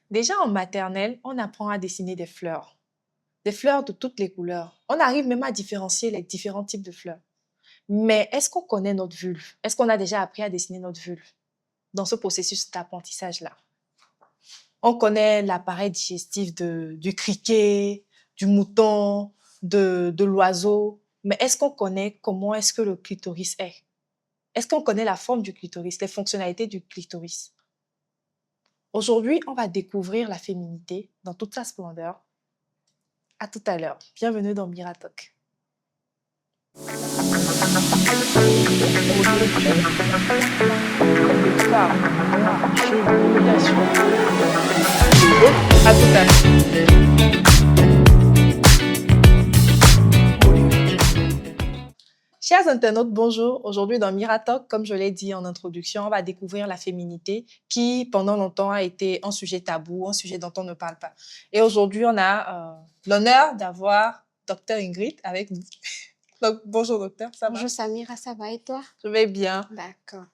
Déjà en maternelle, on apprend à dessiner des fleurs de toutes les couleurs. On arrive même à différencier les différents types de fleurs. Mais est-ce qu'on connaît notre vulve? Est-ce qu'on a déjà appris à dessiner notre vulve dans ce processus d'apprentissage-là? On connaît l'appareil digestif du criquet, du mouton, de l'oiseau. Mais est-ce qu'on connaît comment est-ce que le clitoris est? Est-ce qu'on connaît la forme du clitoris, les fonctionnalités du clitoris? Aujourd'hui, on va découvrir la féminité dans toute sa splendeur. À tout à l'heure. Bienvenue dans Miratalk. À tout à l'heure. Chers internautes, bonjour. Aujourd'hui dans Miratalk, comme je l'ai dit en introduction, on va découvrir la féminité qui, pendant longtemps, a été un sujet tabou, un sujet dont on ne parle pas. Et aujourd'hui, on a l'honneur d'avoir Dr Ingrid avec nous. Donc, bonjour docteur, ça va? Bonjour Samira, ça va et toi? Je vais bien. D'accord.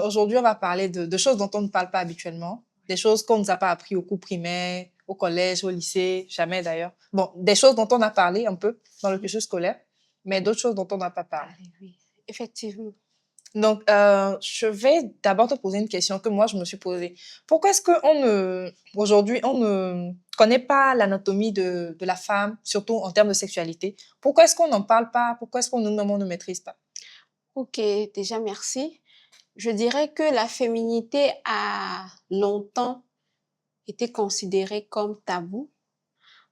Aujourd'hui, on va parler de choses dont on ne parle pas habituellement, des choses qu'on ne nous a pas appris au cours primaire, au collège, au lycée, jamais d'ailleurs. Bon, des choses dont on a parlé un peu dans le cursus scolaire, mais d'autres choses dont on n'a pas parlé. Oui, effectivement. Donc, je vais d'abord te poser une question que moi, je me suis posée. Pourquoi est-ce qu'aujourd'hui, on ne connaît pas l'anatomie de la femme, surtout en termes de sexualité? Pourquoi est-ce qu'on n'en parle pas? Pourquoi est-ce qu'on nous-mêmes, on ne maîtrise pas? Ok, déjà merci. Je dirais que la féminité a longtemps été considérée comme tabou,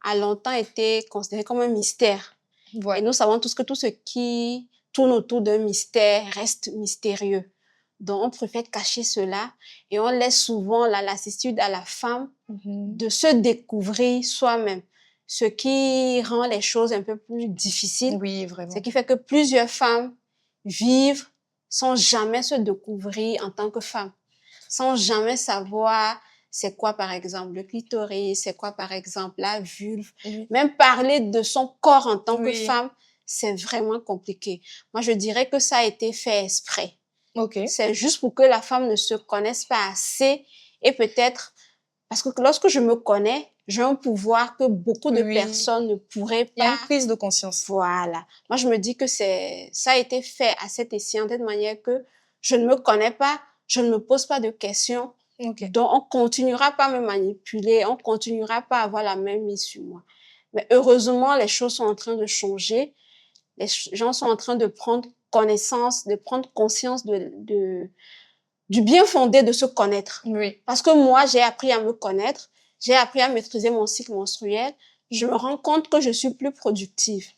a longtemps été considérée comme un mystère. Ouais. Et nous savons tous que tout ce qui tourne autour d'un mystère reste mystérieux. Donc, on préfère cacher cela et on laisse souvent la lassitude à la femme de se découvrir soi-même, ce qui rend les choses un peu plus difficiles. Oui, vraiment. Ce qui fait que plusieurs femmes vivent sans jamais se découvrir en tant que femme, sans jamais savoir c'est quoi par exemple le clitoris, c'est quoi par exemple la vulve. Même parler de son corps en tant que femme, c'est vraiment compliqué. Moi, je dirais que ça a été fait exprès. C'est juste pour que la femme ne se connaisse pas assez et peut-être, parce que lorsque je me connais, j'ai un pouvoir que beaucoup de personnes ne pourraient pas. Il y a une prise de conscience. Voilà. Moi, je me dis que ça a été fait à cet escient, de manière que je ne me connais pas, je ne me pose pas de questions. Donc, on continuera pas à me manipuler, on continuera pas à avoir la même mise sur moi. Mais heureusement, les choses sont en train de changer. Les gens sont en train de prendre connaissance, de prendre conscience du bien fondé de se connaître. Parce que moi, j'ai appris à me connaître, j'ai appris à maîtriser mon cycle menstruel. Je me rends compte que je suis plus productive.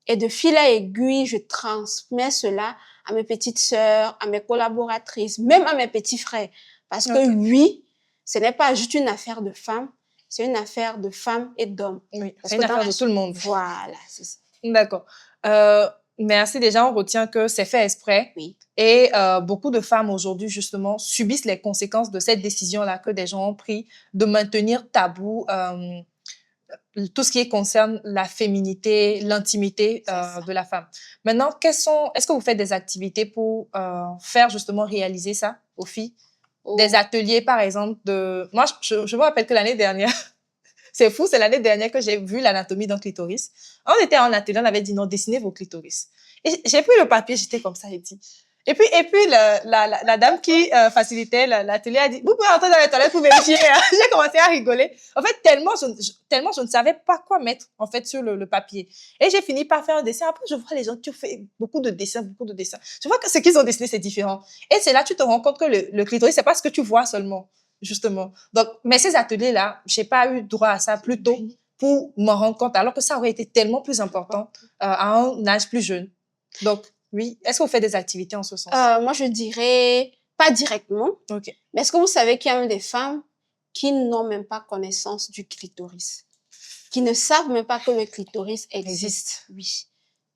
Et de fil à aiguille, je transmets cela à mes petites sœurs, à mes collaboratrices, même à mes petits frères. Parce que oui, ce n'est pas juste une affaire de femmes, c'est une affaire de femmes et d'hommes. Oui, c'est une affaire de tout le monde. Voilà, c'est ça. D'accord. Merci. Déjà, on retient que c'est fait exprès. Oui. Et beaucoup de femmes aujourd'hui, justement, subissent les conséquences de cette décision-là que des gens ont pris de maintenir tabou tout ce qui concerne la féminité, l'intimité de la femme. Maintenant, est-ce que vous faites des activités pour faire justement réaliser ça aux filles? Des ateliers, par exemple, Moi, je me rappelle que l'année dernière, c'est fou, c'est l'année dernière que j'ai vu l'anatomie d'un clitoris. On était en atelier, on avait dit non, dessinez vos clitoris. Et j'ai pris le papier, j'étais comme ça, et dit. Et puis la dame qui facilitait l'atelier a dit, vous pouvez entrer dans les toilettes pour vérifier. J'ai commencé à rigoler. En fait, tellement je ne savais pas quoi mettre, en fait, sur le papier. Et j'ai fini par faire un dessin. Après, je vois les gens qui ont fait beaucoup de dessins. Je vois que ce qu'ils ont dessiné, c'est différent. Et c'est là que tu te rends compte que le clitoris, c'est pas ce que tu vois seulement. Justement. Donc, mais ces ateliers-là, j'ai pas eu droit à ça plus tôt pour m'en rendre compte, alors que ça aurait été tellement plus important à un âge plus jeune. Donc, oui. Est-ce que vous faites des activités en ce sens? Moi, je dirais pas directement. Mais est-ce que vous savez qu'il y a même des femmes qui n'ont même pas connaissance du clitoris, qui ne savent même pas que le clitoris existe? Oui.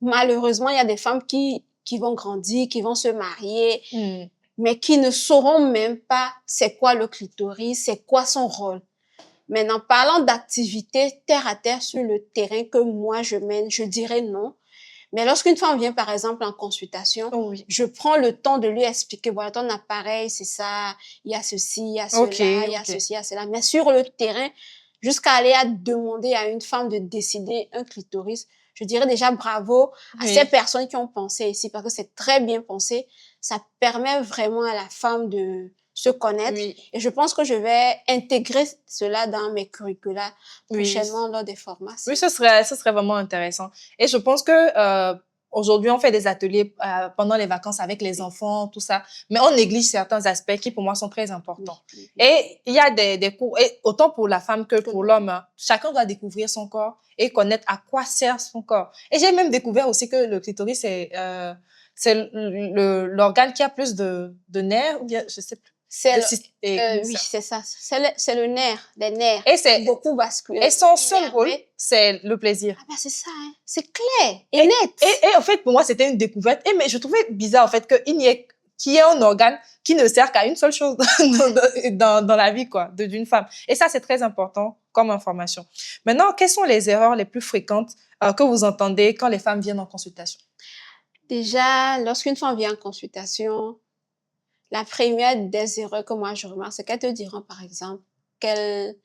Malheureusement, il y a des femmes qui vont grandir, qui vont se marier, mais qui ne sauront même pas c'est quoi le clitoris, c'est quoi son rôle. Maintenant, parlant d'activités terre à terre sur le terrain que moi je mène, je dirais non. Mais lorsqu'une femme vient, par exemple, en consultation, Oui. je prends le temps de lui expliquer, voilà, ton appareil, c'est ça, il y a ceci, il y a cela, il y a ceci, il y a cela. Mais sur le terrain, jusqu'à aller à demander à une femme de décider un clitoris, je dirais déjà bravo à ces personnes qui ont pensé ici, parce que c'est très bien pensé. Ça permet vraiment à la femme de se connaître. Oui. Et je pense que je vais intégrer cela dans mes curricula prochainement lors des formations. Oui, ce serait vraiment intéressant. Et je pense que aujourd'hui, on fait des ateliers pendant les vacances avec les enfants, tout ça, mais on néglige certains aspects qui, pour moi, sont très importants. Oui. Et il y a des cours, et autant pour la femme que pour l'homme, hein, chacun doit découvrir son corps et connaître à quoi sert son corps. Et j'ai même découvert aussi que le clitoris, c'est l'organe qui a plus de nerfs, ou bien, je sais plus. Oui, c'est ça. C'est le nerf, les nerfs. Et c'est beaucoup vasculaire. Et son seul rôle, c'est le plaisir. Ah ben c'est ça, hein. C'est clair et net. Et en fait, pour moi, c'était une découverte. Mais je trouvais bizarre, en fait, qu'il y ait un organe qui ne sert qu'à une seule chose dans la vie, quoi, d'une femme. Et ça, c'est très important comme information. Maintenant, quelles sont les erreurs les plus fréquentes que vous entendez quand les femmes viennent en consultation? Déjà, lorsqu'une femme vient en consultation, la première des erreurs que moi je remarque, c'est qu'elles te diront, par exemple, qu'elles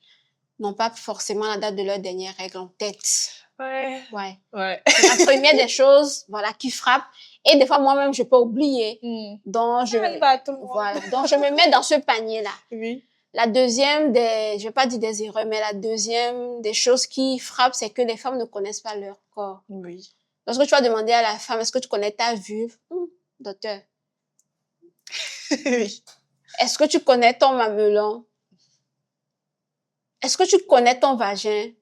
n'ont pas forcément la date de leur dernière règle en tête. Ouais. C'est la première des choses, voilà, qui frappe. Et des fois, moi-même, je peux oublier. Donc, je me mets dans ce panier-là. Oui. La deuxième je vais pas dire des erreurs, mais la deuxième des choses qui frappent, c'est que les femmes ne connaissent pas leur corps. Oui. Lorsque tu vas demander à la femme, est-ce que tu connais ta vulve? Docteur. Oui. Est-ce que tu connais ton mamelon? Est-ce que tu connais ton vagin?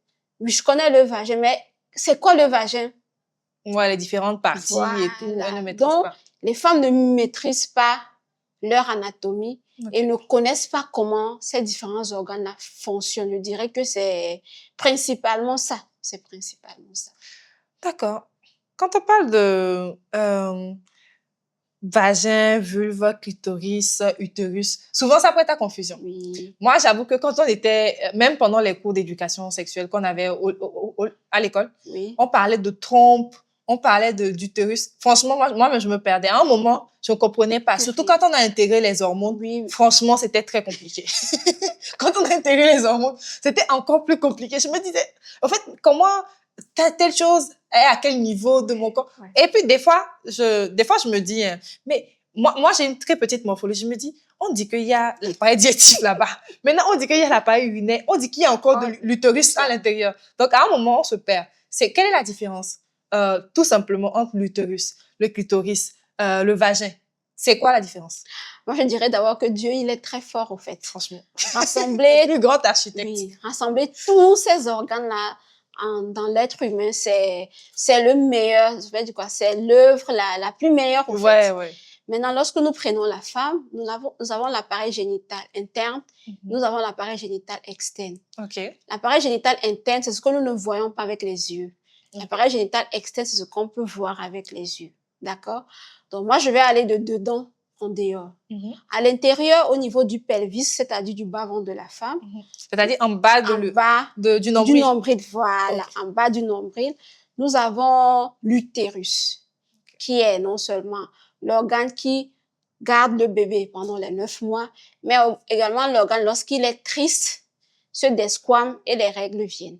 Oui, je connais le vagin, mais c'est quoi le vagin? Ouais, les différentes parties et tout, elles ne maîtrisent Donc, pas. les femmes ne maîtrisent pas leur anatomie et ne connaissent pas comment ces différents organes-là fonctionnent. Je dirais que c'est principalement ça. C'est principalement ça. D'accord. Quand on parle de vagin, vulve, clitoris, utérus, souvent ça prête à confusion. Oui. Moi, j'avoue que quand on était, même pendant les cours d'éducation sexuelle qu'on avait à l'école, on parlait de trompe, on parlait d'utérus. Franchement, moi, je me perdais. À un moment, je ne comprenais pas. Surtout quand on a intégré les hormones, franchement, c'était très compliqué. Quand on a intégré les hormones, c'était encore plus compliqué. Je me disais, en fait, comment telle chose est à quel niveau de mon corps. Et puis, des fois, je me dis, mais moi, j'ai une très petite morphologie. Je me dis, on dit qu'il y a l'appareil digestif là-bas. Maintenant, on dit qu'il y a l'appareil urinaire. On dit qu'il y a encore de l'utérus à l'intérieur. Donc, à un moment, on se perd. Quelle est la différence? Tout simplement, entre l'utérus, le clitoris, le vagin. C'est quoi la différence? Moi, je dirais d'abord que Dieu, il est très fort, au fait. Franchement. Rassembler. Le plus grand architecte. Oui, rassembler tous ces organes-là dans l'être humain, c'est le meilleur, je vais dire quoi, c'est l'œuvre la plus meilleure, au fait. Ouais. Maintenant, lorsque nous prenons la femme, nous avons l'appareil génital interne, nous avons l'appareil génital externe. L'appareil génital interne, c'est ce que nous ne voyons pas avec les yeux. L'appareil génital externe, c'est ce qu'on peut voir avec les yeux. D'accord? Donc, moi, je vais aller de dedans en dehors. À l'intérieur, au niveau du pelvis, c'est-à-dire du bas-ventre de la femme. C'est-à-dire en bas du nombril. Du nombril, voilà. En bas du nombril, nous avons l'utérus, qui est non seulement l'organe qui garde le bébé pendant les 9 mois, mais également l'organe, lorsqu'il est triste, se desquame et les règles viennent.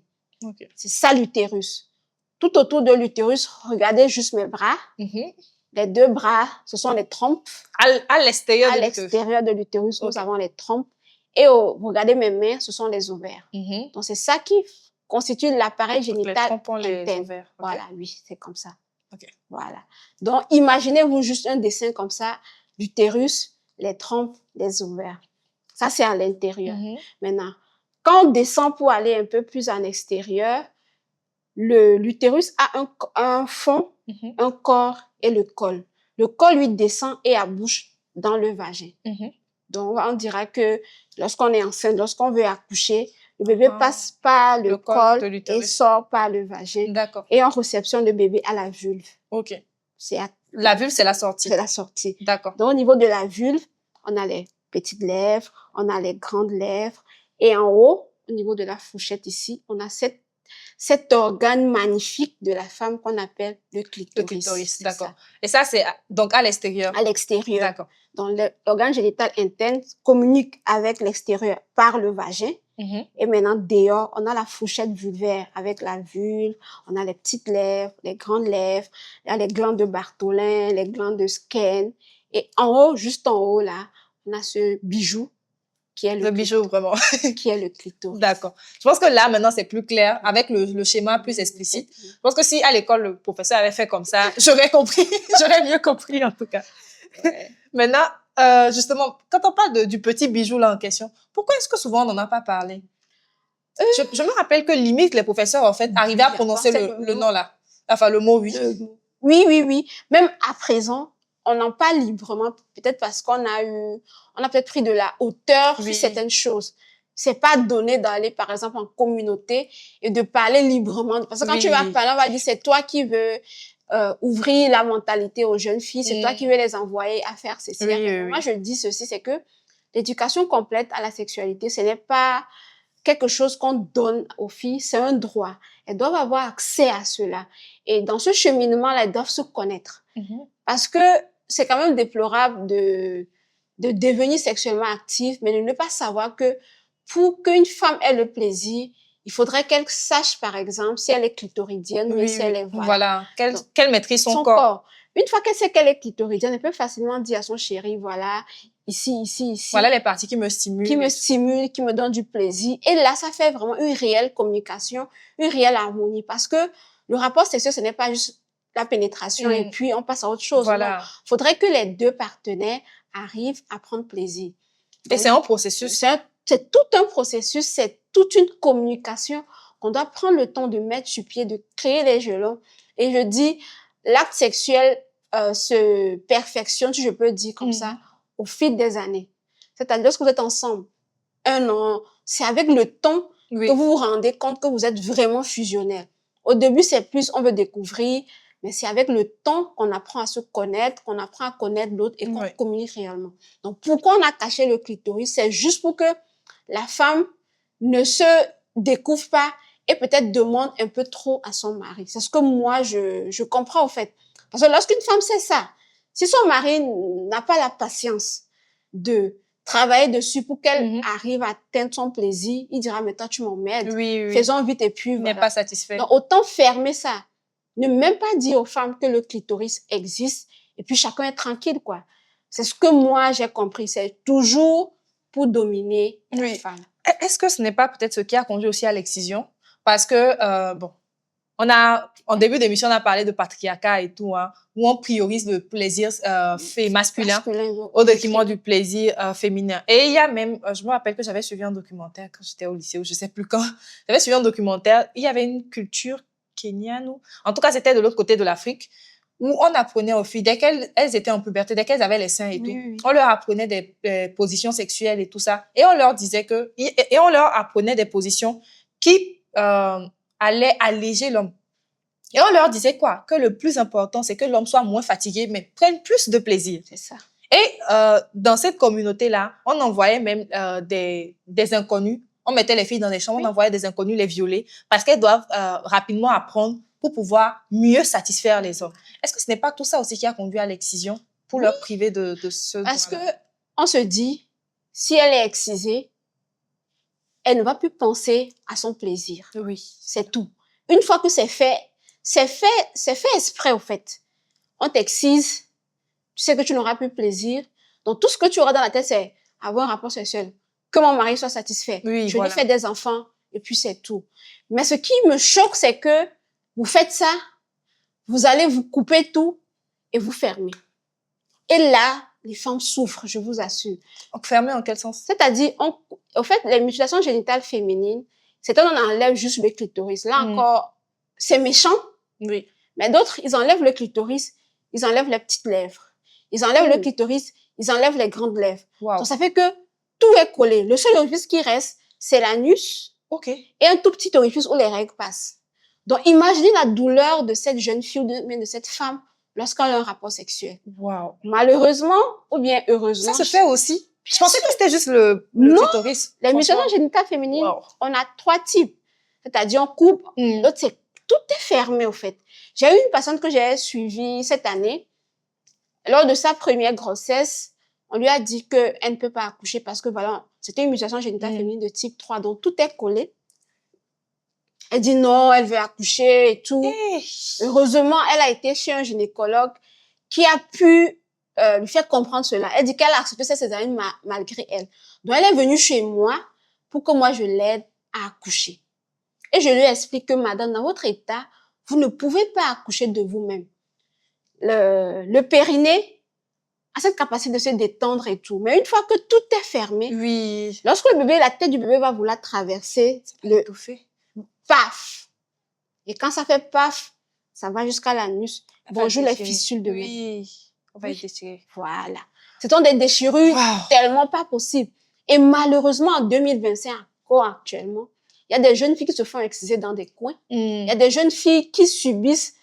C'est ça l'utérus. Tout autour de l'utérus, regardez juste mes bras. Les deux bras, ce sont les trompes. À l'extérieur de l'utérus, nous avons les trompes. Et regardez mes mains, ce sont les ovaires. Donc, c'est ça qui constitue l'appareil génital interne. Les ovaires. Voilà, oui, c'est comme ça. Voilà. Donc, imaginez-vous juste un dessin comme ça, l'utérus, les trompes, les ovaires. Ça, c'est à l'intérieur. Maintenant, quand on descend pour aller un peu plus en extérieur, l'utérus a un fond, un corps et le col. Le col, lui, descend et accouche dans le vagin. Donc, on dira que lorsqu'on est enceinte, lorsqu'on veut accoucher, le bébé passe par le col et sort par le vagin. Et on réceptionne le bébé à la vulve. La vulve, c'est la sortie. C'est la sortie. D'accord. Donc, au niveau de la vulve, on a les petites lèvres, on a les grandes lèvres. Et en haut, au niveau de la fourchette ici, on a cette cet organe magnifique de la femme qu'on appelle le clitoris. Le clitoris, d'accord. Et ça, c'est donc à l'extérieur? À l'extérieur. D'accord. Donc, l'organe génital interne communique avec l'extérieur par le vagin. Et maintenant, dehors, on a la fourchette vulvaire avec la vulve, on a les petites lèvres, les grandes lèvres, il y a les glandes de Bartholin, les glandes de Skene. Et en haut, juste en haut, là, on a ce bijou qui est le bijou, vraiment. Qui est le clitoris. D'accord. Je pense que là, maintenant, c'est plus clair, avec le schéma plus explicite. Je pense que si à l'école, le professeur avait fait comme ça, j'aurais compris, j'aurais mieux compris, en tout cas. Ouais. Maintenant, justement, quand on parle du petit bijou là en question, pourquoi est-ce que souvent on n'en a pas parlé? Je me rappelle que limite, les professeurs, en fait, arrivaient à prononcer le nom là. Enfin, le mot, oui. Oui. Même à présent, on en parle librement, peut-être parce qu'on a peut-être pris de la hauteur sur certaines choses. C'est pas donné d'aller, par exemple, en communauté et de parler librement. Parce que quand tu vas parler, on va dire, c'est toi qui veux ouvrir la mentalité aux jeunes filles, c'est toi qui veux les envoyer à faire ceci. Moi, je dis ceci, c'est que l'éducation complète à la sexualité, ce n'est pas quelque chose qu'on donne aux filles, c'est un droit. Elles doivent avoir accès à cela. Et dans ce cheminement-là, elles doivent se connaître. Parce que c'est quand même déplorable de devenir sexuellement active, mais de ne pas savoir que pour qu'une femme ait le plaisir, il faudrait qu'elle sache, par exemple, si elle est clitoridienne ou si elle est... Voilà. Qu'elle maîtrise son corps. Une fois qu'elle sait qu'elle est clitoridienne, elle peut facilement dire à son chéri, voilà, ici. Voilà les parties qui me stimulent. Qui me stimulent, qui me donnent du plaisir. Et là, ça fait vraiment une réelle communication, une réelle harmonie. Parce que le rapport sexuel, ce n'est pas juste la pénétration et puis on passe à autre chose. Voilà. Il faudrait que les deux partenaires arrivent à prendre plaisir. Donc, et c'est un processus. C'est tout un processus, c'est toute une communication qu'on doit prendre le temps de mettre sur pied, de créer les jalons. Et je dis, l'acte sexuel se perfectionne, si je peux dire comme ça, au fil des années. C'est-à-dire, lorsque vous êtes ensemble, 1 an, c'est avec le temps que vous vous rendez compte que vous êtes vraiment fusionnels. Au début, c'est plus, on veut découvrir, mais c'est avec le temps qu'on apprend à se connaître, qu'on apprend à connaître l'autre et qu'on communique réellement. Donc, pourquoi on a caché le clitoris? C'est juste pour que la femme ne se découvre pas et peut-être demande un peu trop à son mari. C'est ce que moi, je comprends, en fait. Parce que lorsqu'une femme sait ça, si son mari n'a pas la patience de travailler dessus pour qu'elle arrive à atteindre son plaisir, il dira, mais toi, tu m'emmerdes. Faisons vite et puis voilà. Il n'est pas satisfait. Donc, autant fermer ça. Ne même pas dire aux femmes que le clitoris existe et puis chacun est tranquille, quoi. C'est ce que moi, j'ai compris. C'est toujours pour dominer la femme. Est-ce que ce n'est pas peut-être ce qui a conduit aussi à l'excision? Parce que, bon, en début d'émission, on a parlé de patriarcat et tout, hein, où on priorise le plaisir masculin au détriment du plaisir féminin. Et il y a même, je me rappelle que j'avais suivi un documentaire quand j'étais au lycée, ou je sais plus quand, j'avais suivi un documentaire, il y avait une culture kenyane, ou en tout cas, c'était de l'autre côté de l'Afrique, où on apprenait aux filles, dès qu'elles étaient en puberté, dès qu'elles avaient les seins et tout, on leur apprenait des positions sexuelles et tout ça, et on leur disait et on leur apprenait des positions qui allaient alléger l'homme. Et on leur disait quoi? Que le plus important, c'est que l'homme soit moins fatigué, mais prenne plus de plaisir. C'est ça. Et dans cette communauté-là, on envoyait même des inconnus. On mettait les filles dans des chambres, on envoyait des inconnus les violer parce qu'elles doivent rapidement apprendre pour pouvoir mieux satisfaire les hommes. Est-ce que ce n'est pas tout ça aussi qui a conduit à l'excision pour leur priver de ce Parce que on se dit, si elle est excisée, elle ne va plus penser à son plaisir. C'est tout. Une fois que c'est fait exprès, au fait. On t'excise, tu sais que tu n'auras plus plaisir. Donc, tout ce que tu auras dans la tête, c'est avoir un rapport sexuel. Que mon mari soit satisfait. Je lui fais des enfants, et puis c'est tout. Mais ce qui me choque, c'est que vous faites ça, vous allez vous couper tout, et vous fermez. Et là, les femmes souffrent, je vous assure. Donc, fermer en quel sens? C'est-à-dire, au fait, les mutilations génitales féminines, c'est on enlève juste le clitoris. Là encore, c'est méchant. Mais d'autres, ils enlèvent le clitoris, ils enlèvent les petites lèvres. Ils enlèvent le clitoris, ils enlèvent les grandes lèvres. Donc, ça fait que tout est collé. Le seul orifice qui reste, c'est l'anus. Et un tout petit orifice où les règles passent. Donc, imaginez la douleur de cette jeune fille, de cette femme, lorsqu'elle a un rapport sexuel. Malheureusement, ou bien heureusement. Ça se fait aussi? Je pensais que c'était juste le clitoris. Les mutilations génitales féminines, on a 3 types. C'est-à-dire, on coupe, l'autre, tout est fermé, au fait. J'ai eu une patiente que j'ai suivie cette année. Lors de sa première grossesse, on lui a dit qu'elle ne peut pas accoucher parce que, voilà, c'était une mutation génitale féminine de type 3, donc tout est collé. Elle dit non, elle veut accoucher et tout. Heureusement, elle a été chez un gynécologue qui a pu lui faire comprendre cela. Elle dit qu'elle a accepté cette césarienne malgré elle. Donc, elle est venue chez moi pour que moi, je l'aide à accoucher. Et je lui explique que, madame, dans votre état, vous ne pouvez pas accoucher de vous-même. Le périnée a cette capacité de se détendre et tout. Mais une fois que tout est fermé, lorsque le bébé, la tête du bébé va vouloir traverser le paf. Et quand ça fait paf, ça va jusqu'à l'anus. Bonjour les fistules de lait. On va y déchirer. Voilà. Ce sont des déchirures tellement pas possibles. Et malheureusement, en 2025, encore actuellement, il y a des jeunes filles qui se font exciser dans des coins. Il y a des jeunes filles qui subissent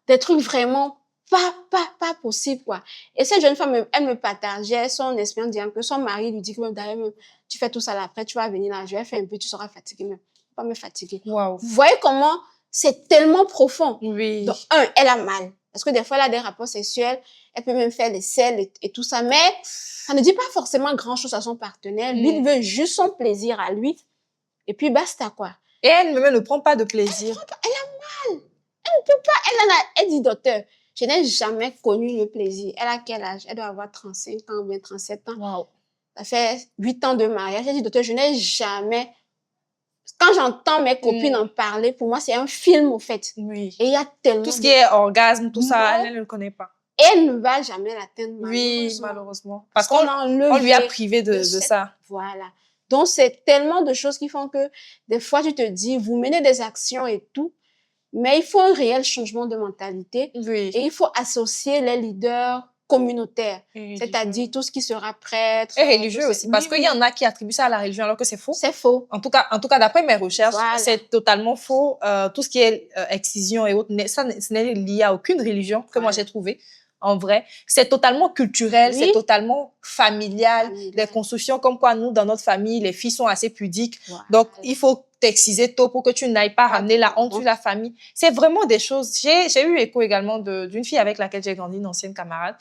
des trucs vraiment pas possibles, quoi. Et cette jeune femme, elle me partageait son expérience, disant que son mari lui dit que même d'ailleurs, tu fais tout ça là, après, tu vas venir là, je vais faire un peu, tu seras fatiguée même. Pas me fatiguer. Vous voyez comment c'est tellement profond. Donc, elle a mal. Parce que des fois, elle a des rapports sexuels, elle peut même faire les selles et tout ça, mais ça ne dit pas forcément grand-chose à son partenaire. Lui, il veut juste son plaisir à lui. Et puis, basta, quoi. Et elle-même ne prend pas de plaisir. Elle a mal. Elle ne peut pas. Elle dit, docteur, je n'ai jamais connu le plaisir. Elle a quel âge? Elle doit avoir 35 ans ou bien 37 ans. Ça fait 8 ans de mariage. Elle dit, docteur, je n'ai jamais... Quand j'entends mes copines en parler, pour moi, c'est un film, au fait. Et il y a tellement... Tout ce qui est orgasme, tout ça, elle ne le connaît pas. Et elle ne va jamais l'atteindre, malheureusement. Malheureusement. Parce qu'on lui a privé de ça. Voilà. Donc, c'est tellement de choses qui font que, des fois, tu te dis, vous menez des actions et tout, mais il faut un réel changement de mentalité. Et il faut associer les leaders communautaire, c'est-à-dire tout ce qui sera prêtre. Et religieux aussi, parce qu'il y en a qui attribuent ça à la religion alors que c'est faux. C'est faux. En tout cas, d'après mes recherches, c'est totalement faux. Tout ce qui est excision et autres, ça, ce n'est lié à aucune religion que moi j'ai trouvé. En vrai, c'est totalement culturel, c'est totalement familial. Les constructions comme quoi nous, dans notre famille, les filles sont assez pudiques. Donc, il faut t'exciser tôt pour que tu n'ailles pas ramener la honte sur la famille. C'est vraiment des choses. J'ai eu écho également d'une fille avec laquelle j'ai grandi, une ancienne camarade.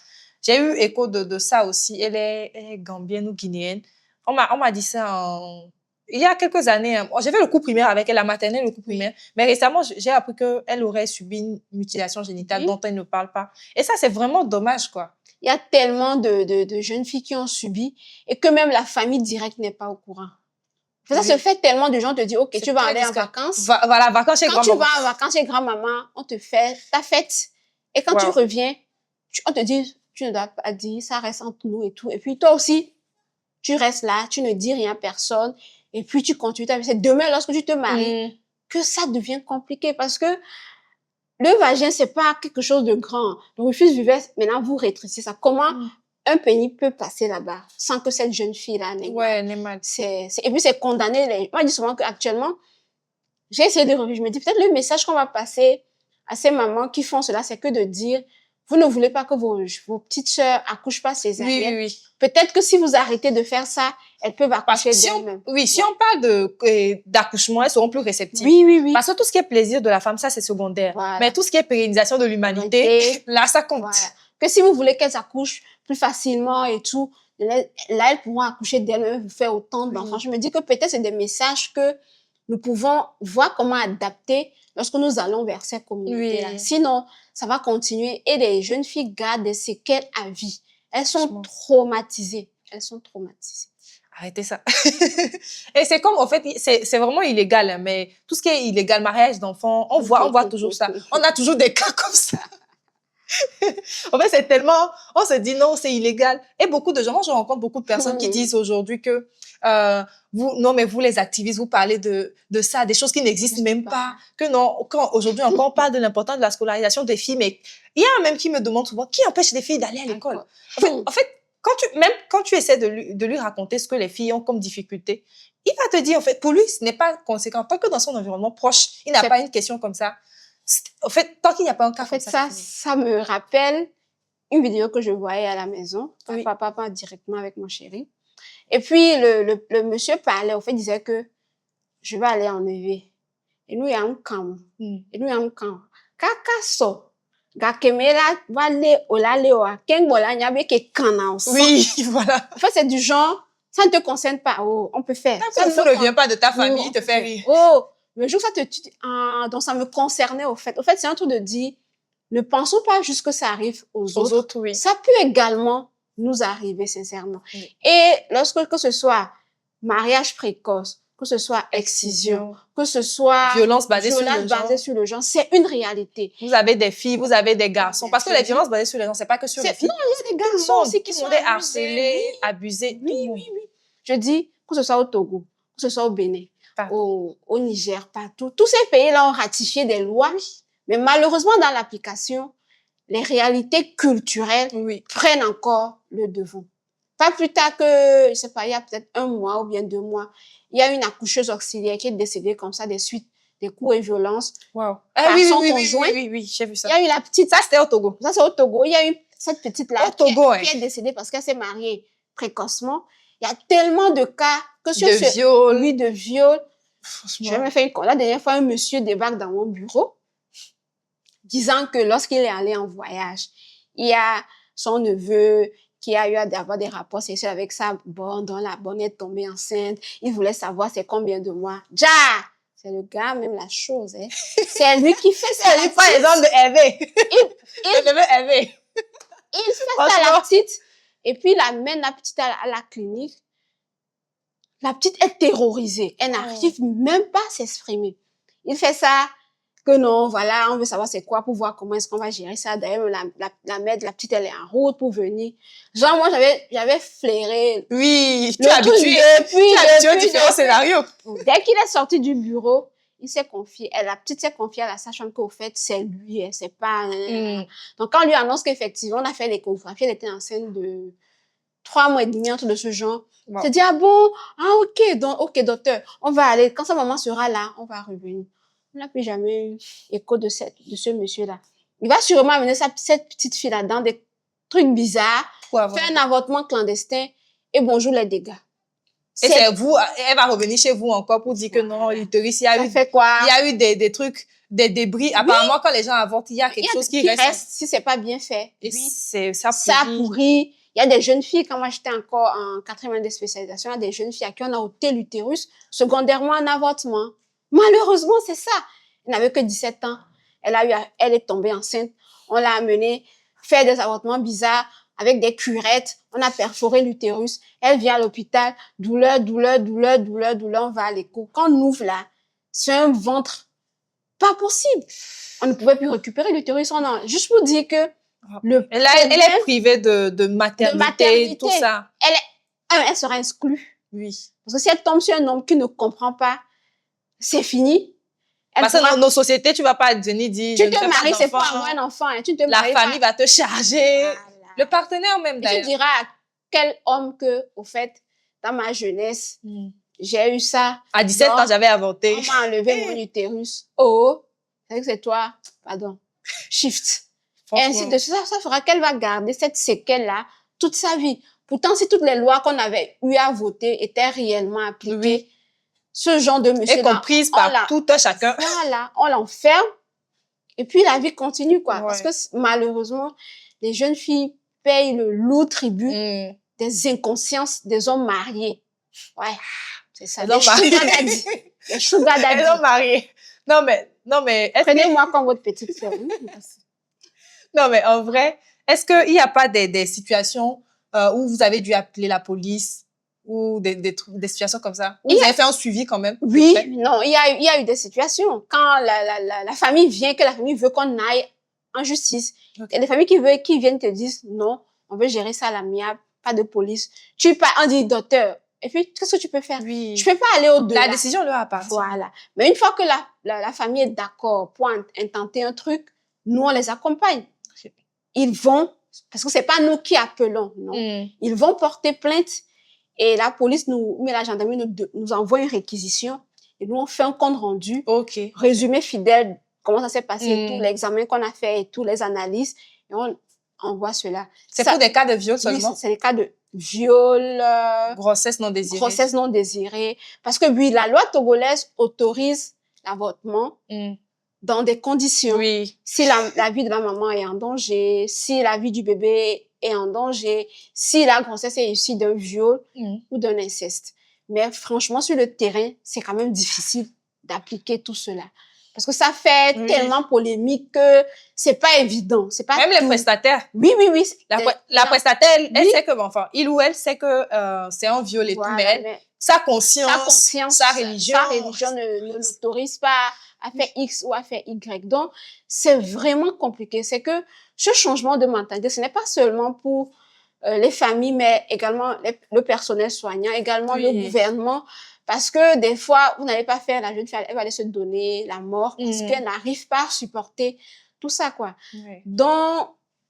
J'ai eu écho de ça aussi. Elle est gambienne ou guinéenne. On m'a dit ça il y a quelques années. J'ai fait le cours primaire avec elle, la maternelle, le cours primaire. Mais récemment, j'ai appris qu'elle aurait subi une mutilation génitale dont elle ne parle pas. Et ça, c'est vraiment dommage, quoi. Il y a tellement de jeunes filles qui ont subi et que même la famille directe n'est pas au courant. Ça se fait tellement de gens te disent, OK, tu vas aller en vacances. Voilà, vacances chez grand-maman. Quand tu vas en vacances chez grand-maman, on te fait ta fête. Et quand tu reviens, on te dit, tu ne dois pas dire, ça reste entre nous et tout. Et puis toi aussi, tu restes là, tu ne dis rien à personne. Et puis tu continues ta vie. C'est demain, lorsque tu te maries, que ça devient compliqué. Parce que le vagin, c'est pas quelque chose de grand. Le refus du verse, maintenant, vous rétrécissez ça. Comment un pénis peut passer là-bas sans que cette jeune fille-là n'ait mal? n'ait mal. Et puis, c'est condamné. Moi, je dis souvent qu'actuellement, j'ai essayé de revenir. Je me dis, peut-être le message qu'on va passer à ces mamans qui font cela, c'est que de dire, vous ne voulez pas que vos petites sœurs accouchent pas césarienne. Oui. Peut-être que si vous arrêtez de faire ça, elles peuvent accoucher d'elles-mêmes. Si on parle d'accouchement, elles seront plus réceptives. Oui. Parce que tout ce qui est plaisir de la femme, ça, c'est secondaire. Voilà. Mais tout ce qui est pérennisation de l'humanité, là, ça compte. Voilà. Que si vous voulez qu'elles accouchent plus facilement et tout, là, elles pourront accoucher d'elles-mêmes, vous faire autant d'enfants. Je me dis que peut-être c'est des messages que nous pouvons voir comment adapter lorsque nous allons vers cette communauté-là. Sinon, ça va continuer et les jeunes filles gardent des séquelles à vie. Elles sont traumatisées. Arrêtez ça. Et c'est comme, en fait, c'est vraiment illégal, hein, mais tout ce qui est illégal, mariage d'enfants, on voit toujours ça. On a toujours des cas comme ça. En fait, c'est tellement, on se dit non, c'est illégal. Et beaucoup de gens, je rencontre beaucoup de personnes qui disent aujourd'hui que, vous les activistes, vous parlez de ça, des choses qui n'existent même pas. Que non, aujourd'hui encore, on parle de l'importance de la scolarisation des filles, mais il y a un même qui me demande souvent, qui empêche les filles d'aller à l'école? En fait, quand tu essaies de lui raconter ce que les filles ont comme difficulté, il va te dire, en fait, pour lui, ce n'est pas conséquent. Tant que dans son environnement proche, il n'a pas une question comme ça. En fait, tant qu'il n'y a pas un cas comme ça. Ça me rappelle une vidéo que je voyais à la maison. Papa parle directement avec mon chéri. Et puis, le monsieur parlait, en fait, disait que je vais aller en EV. Et nous, il y a un camp. Et nous, il y a un camp. Kaka so. Gakemela va le ola leoa. Kengola nyabe ke kana. Oui, voilà. En fait, c'est du genre, ça ne te concerne pas. Oh, on peut faire. Ça ne vient pas de ta famille, te fait rire. Oh, le jour ça donc ça me concernait au fait. Au fait, c'est un truc de dire, ne pensons pas juste que ça arrive aux autres. Oui. Ça peut également nous arriver, sincèrement. Oui. Et lorsque, que ce soit mariage précoce, que ce soit excision, que ce soit violence basée sur le genre, c'est une réalité. Vous avez des filles, vous avez des garçons. Parce que les violences basées sur le genre, c'est pas que sur les filles. Non, il y a des garçons aussi qui sont harcelés, abusés. Oui. Je dis, que ce soit au Togo, que ce soit au Bénin, au Niger, partout. Tous ces pays-là ont ratifié des lois. Mais malheureusement, dans l'application, les réalités culturelles prennent encore le devant. Pas plus tard que, je sais pas, il y a peut-être 1 mois ou bien 2 mois, il y a une accoucheuse auxiliaire qui est décédée comme ça des suites des coups et violences. Wow. Par son conjoint. Oui, j'ai vu ça. Il y a eu la petite. Ça, c'était au Togo. Ça, c'est au Togo. Il y a eu cette petite-là qui est décédée parce qu'elle s'est mariée précocement. Il y a tellement de cas que sur viol. Oui, de viol. Franchement. J'ai même fait la dernière fois, un monsieur débarque dans mon bureau disant que lorsqu'il est allé en voyage, il y a son neveu qui a eu à avoir des rapports sexuels avec sa bonne, dont la bonne est tombée enceinte. Il voulait savoir c'est combien de mois. C'est le gars, même la chose, hein. C'est lui qui fait ça. C'est pas les hommes de Hervé. Le bébé Hervé. Il fait ça à la petite. Et puis, il amène la petite à la clinique. La petite est terrorisée. Elle n'arrive même pas à s'exprimer. Il fait ça que non, voilà, on veut savoir c'est quoi pour voir comment est-ce qu'on va gérer ça. D'ailleurs, la mère de la petite, elle est en route pour venir. Genre, moi, j'avais flairé. Oui, tu es habitué. Tu es habitué aux différents scénarios. Dès qu'il est sorti du bureau, il s'est confié, la petite s'est confiée à la sage-femme qu'au fait, c'est lui, c'est pas... Donc, quand on lui annonce qu'effectivement, on a fait l'échographie, elle était enceinte de 3 mois et demi, un truc de ce genre. Wow. C'est dit, ah bon, ok, donc, ok, docteur, on va aller, quand sa maman sera là, on va revenir. On n'a plus jamais eu écho de ce monsieur-là. Il va sûrement amener cette petite fille-là dans des trucs bizarres, faire un avortement clandestin, et bonjour les dégâts. Et c'est vous, elle va revenir chez vous encore pour dire que non, l'utérus, il y a eu, fait quoi? Il y a eu des trucs, des débris. Apparemment, quand les gens avortent, il y a quelque chose qui reste. Si c'est pas bien fait. Et ça pourrit. Il y a des jeunes filles, quand moi j'étais encore en 4e année de spécialisation, il y a des jeunes filles à qui on a ôté l'utérus, secondairement un avortement. Malheureusement, c'est ça. Elle n'avait que 17 ans. Elle est tombée enceinte. On l'a amenée faire des avortements bizarres avec des curettes. On a perforé l'utérus. Elle vient à l'hôpital. Douleur. On va à l'écho. Quand on ouvre là, c'est un ventre pas possible. On ne pouvait plus récupérer l'utérus. Juste pour dire que elle est privée de maternité, tout ça. Elle sera exclue. Oui. Parce que si elle tombe sur un homme qui ne comprend pas, c'est fini. Parce que dans nos sociétés, tu vas pas venir dire... Tu te maries, c'est pour avoir un enfant. Hein. La famille va te charger. Voilà. Le partenaire même, d'ailleurs. Et tu diras à quel homme que, au fait, dans ma jeunesse, j'ai eu ça. À 17 ans, j'avais avorté. On m'a enlevé mon utérus. Oh, c'est toi. Pardon. Shift. Et ainsi de suite. Ça fera qu'elle va garder cette séquelle-là toute sa vie. Pourtant, si toutes les lois qu'on avait eu à voter étaient réellement appliquées, ce genre de monsieur est comprise par tout un chacun. Voilà, on l'enferme et puis la vie continue, quoi. Ouais. Parce que malheureusement, les jeunes filles payent le lourd tribut des inconsciences des hommes mariés. Ouais, c'est ça. Les sugar daddy. Les sugar daddy. Les hommes mariés. Non, mais prenez-moi comme votre petite sœur. Non, mais en vrai, est-ce qu'il n'y a pas des situations où vous avez dû appeler la police ou des situations comme ça? Vous avez fait un suivi quand même? Oui, non, il y a eu des situations. Quand la famille vient, que la famille veut qu'on aille en justice. Okay. Il y a des familles qui viennent te dire non, on veut gérer ça à l'amiable, pas de police. On dit docteur. Et puis, qu'est-ce que tu peux faire? Oui. Je peux pas aller au-delà. La décision leur appartient. Voilà. Mais une fois que la famille est d'accord pour intenter un truc, nous, on les accompagne. Ils vont, parce que c'est pas nous qui appelons, non. Ils vont porter plainte. Et la police mais la gendarmerie nous envoie une réquisition et nous on fait un compte rendu, résumé fidèle, comment ça s'est passé, tout l'examen qu'on a fait et toutes les analyses, et on envoie cela. C'est pour des cas de viol seulement? Oui, c'est des cas de viol, grossesse non désirée. Grossesse non désirée. Parce que oui, la loi togolaise autorise l'avortement dans des conditions. Oui. Si la vie de la maman est en danger, si la vie du bébé est en danger, si la grossesse est issue d'un viol ou d'un inceste. Mais franchement, sur le terrain, c'est quand même difficile d'appliquer tout cela. Parce que ça fait tellement polémique que c'est pas évident. C'est pas même les prestataires. Oui. La prestataire, elle sait que, enfin, il ou elle sait que c'est un viol et tout, mais sa conscience, sa religion ne l'autorise pas à faire X ou à faire Y. Donc, c'est vraiment compliqué. C'est que ce changement de mentalité, ce n'est pas seulement pour les familles, mais également le personnel soignant, également le gouvernement. Parce que des fois, vous n'allez pas faire la jeune fille, elle va aller se donner la mort parce qu'elle n'arrive pas à supporter tout ça, quoi. Donc,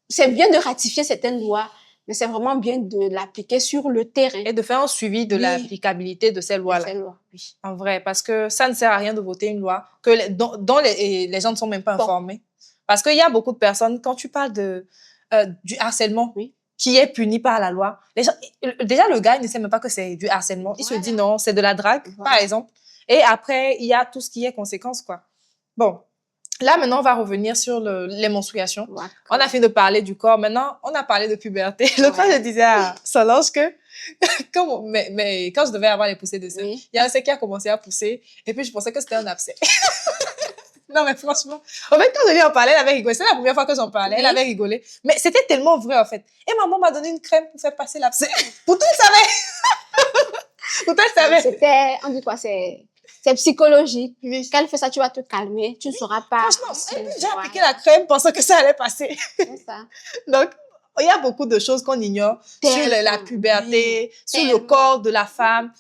c'est bien de ratifier certaines lois, mais c'est vraiment bien de l'appliquer sur le terrain. Et de faire un suivi de l'applicabilité de ces lois-là. En vrai, parce que ça ne sert à rien de voter une loi dont les gens ne sont même pas informés. Parce qu'il y a beaucoup de personnes, quand tu parles du harcèlement, qui est puni par la loi. Déjà, le gars, il ne sait même pas que c'est du harcèlement. Il se dit non, c'est de la drague, par exemple. Et après, il y a tout ce qui est conséquences, quoi. Bon. Là, maintenant, on va revenir sur les menstruations. On a fini de parler du corps. Maintenant, on a parlé de puberté. L'autre fois, je disais à Solange que mais quand je devais avoir les poussées de sein, il y a un sein qui a commencé à pousser. Et puis, je pensais que c'était un abcès. Non, mais franchement, en fait, quand je lui en parlais, elle avait rigolé. C'est la première fois que j'en parlais, elle avait rigolé. Mais c'était tellement vrai, en fait. Et maman m'a donné une crème pour faire passer l'abcès. Pourtant, elle savait. Pourtant, elle savait. On dit quoi, c'est psychologique. Quand elle fait ça, tu vas te calmer. Tu ne sauras pas. Franchement, j'ai appliqué la crème pensant que ça allait passer. C'est ça. Donc, il y a beaucoup de choses qu'on ignore sur la puberté, sur le corps de la femme.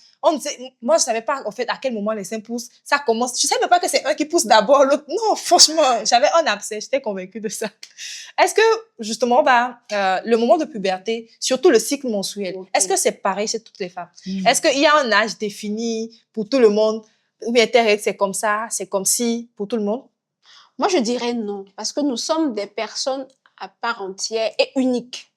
Moi, je savais pas, en fait, à quel moment les seins poussent. Ça commence. Je savais pas que c'est un qui pousse d'abord, l'autre. Non, franchement, j'avais un abcès. J'étais convaincue de ça. Est-ce que, justement, le moment de puberté, surtout le cycle menstruel, est-ce que c'est pareil chez toutes les femmes? Est-ce qu'il y a un âge défini pour tout le monde? Ou bien tes règles, c'est comme ça, c'est comme si, pour tout le monde? Moi, je dirais non. Parce que nous sommes des personnes à part entière et uniques.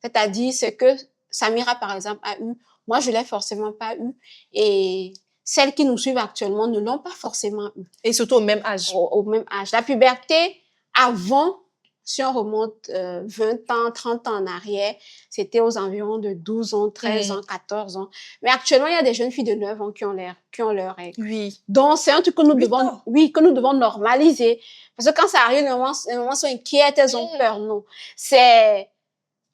C'est-à-dire, c'est que Samira, par exemple, a eu. Moi, je l'ai forcément pas eu. Et celles qui nous suivent actuellement ne l'ont pas forcément eu. Et surtout au même âge. Au même âge. La puberté, avant, si on remonte 20 ans, 30 ans en arrière, c'était aux environs de 12 ans, 13 ans, 14 ans. Mais actuellement, il y a des jeunes filles de 9 ans qui ont leurs règles. Oui. Donc, c'est un truc que nous devons normaliser. Parce que quand ça arrive, les mamans sont inquiètes, elles ont peur. Non. C'est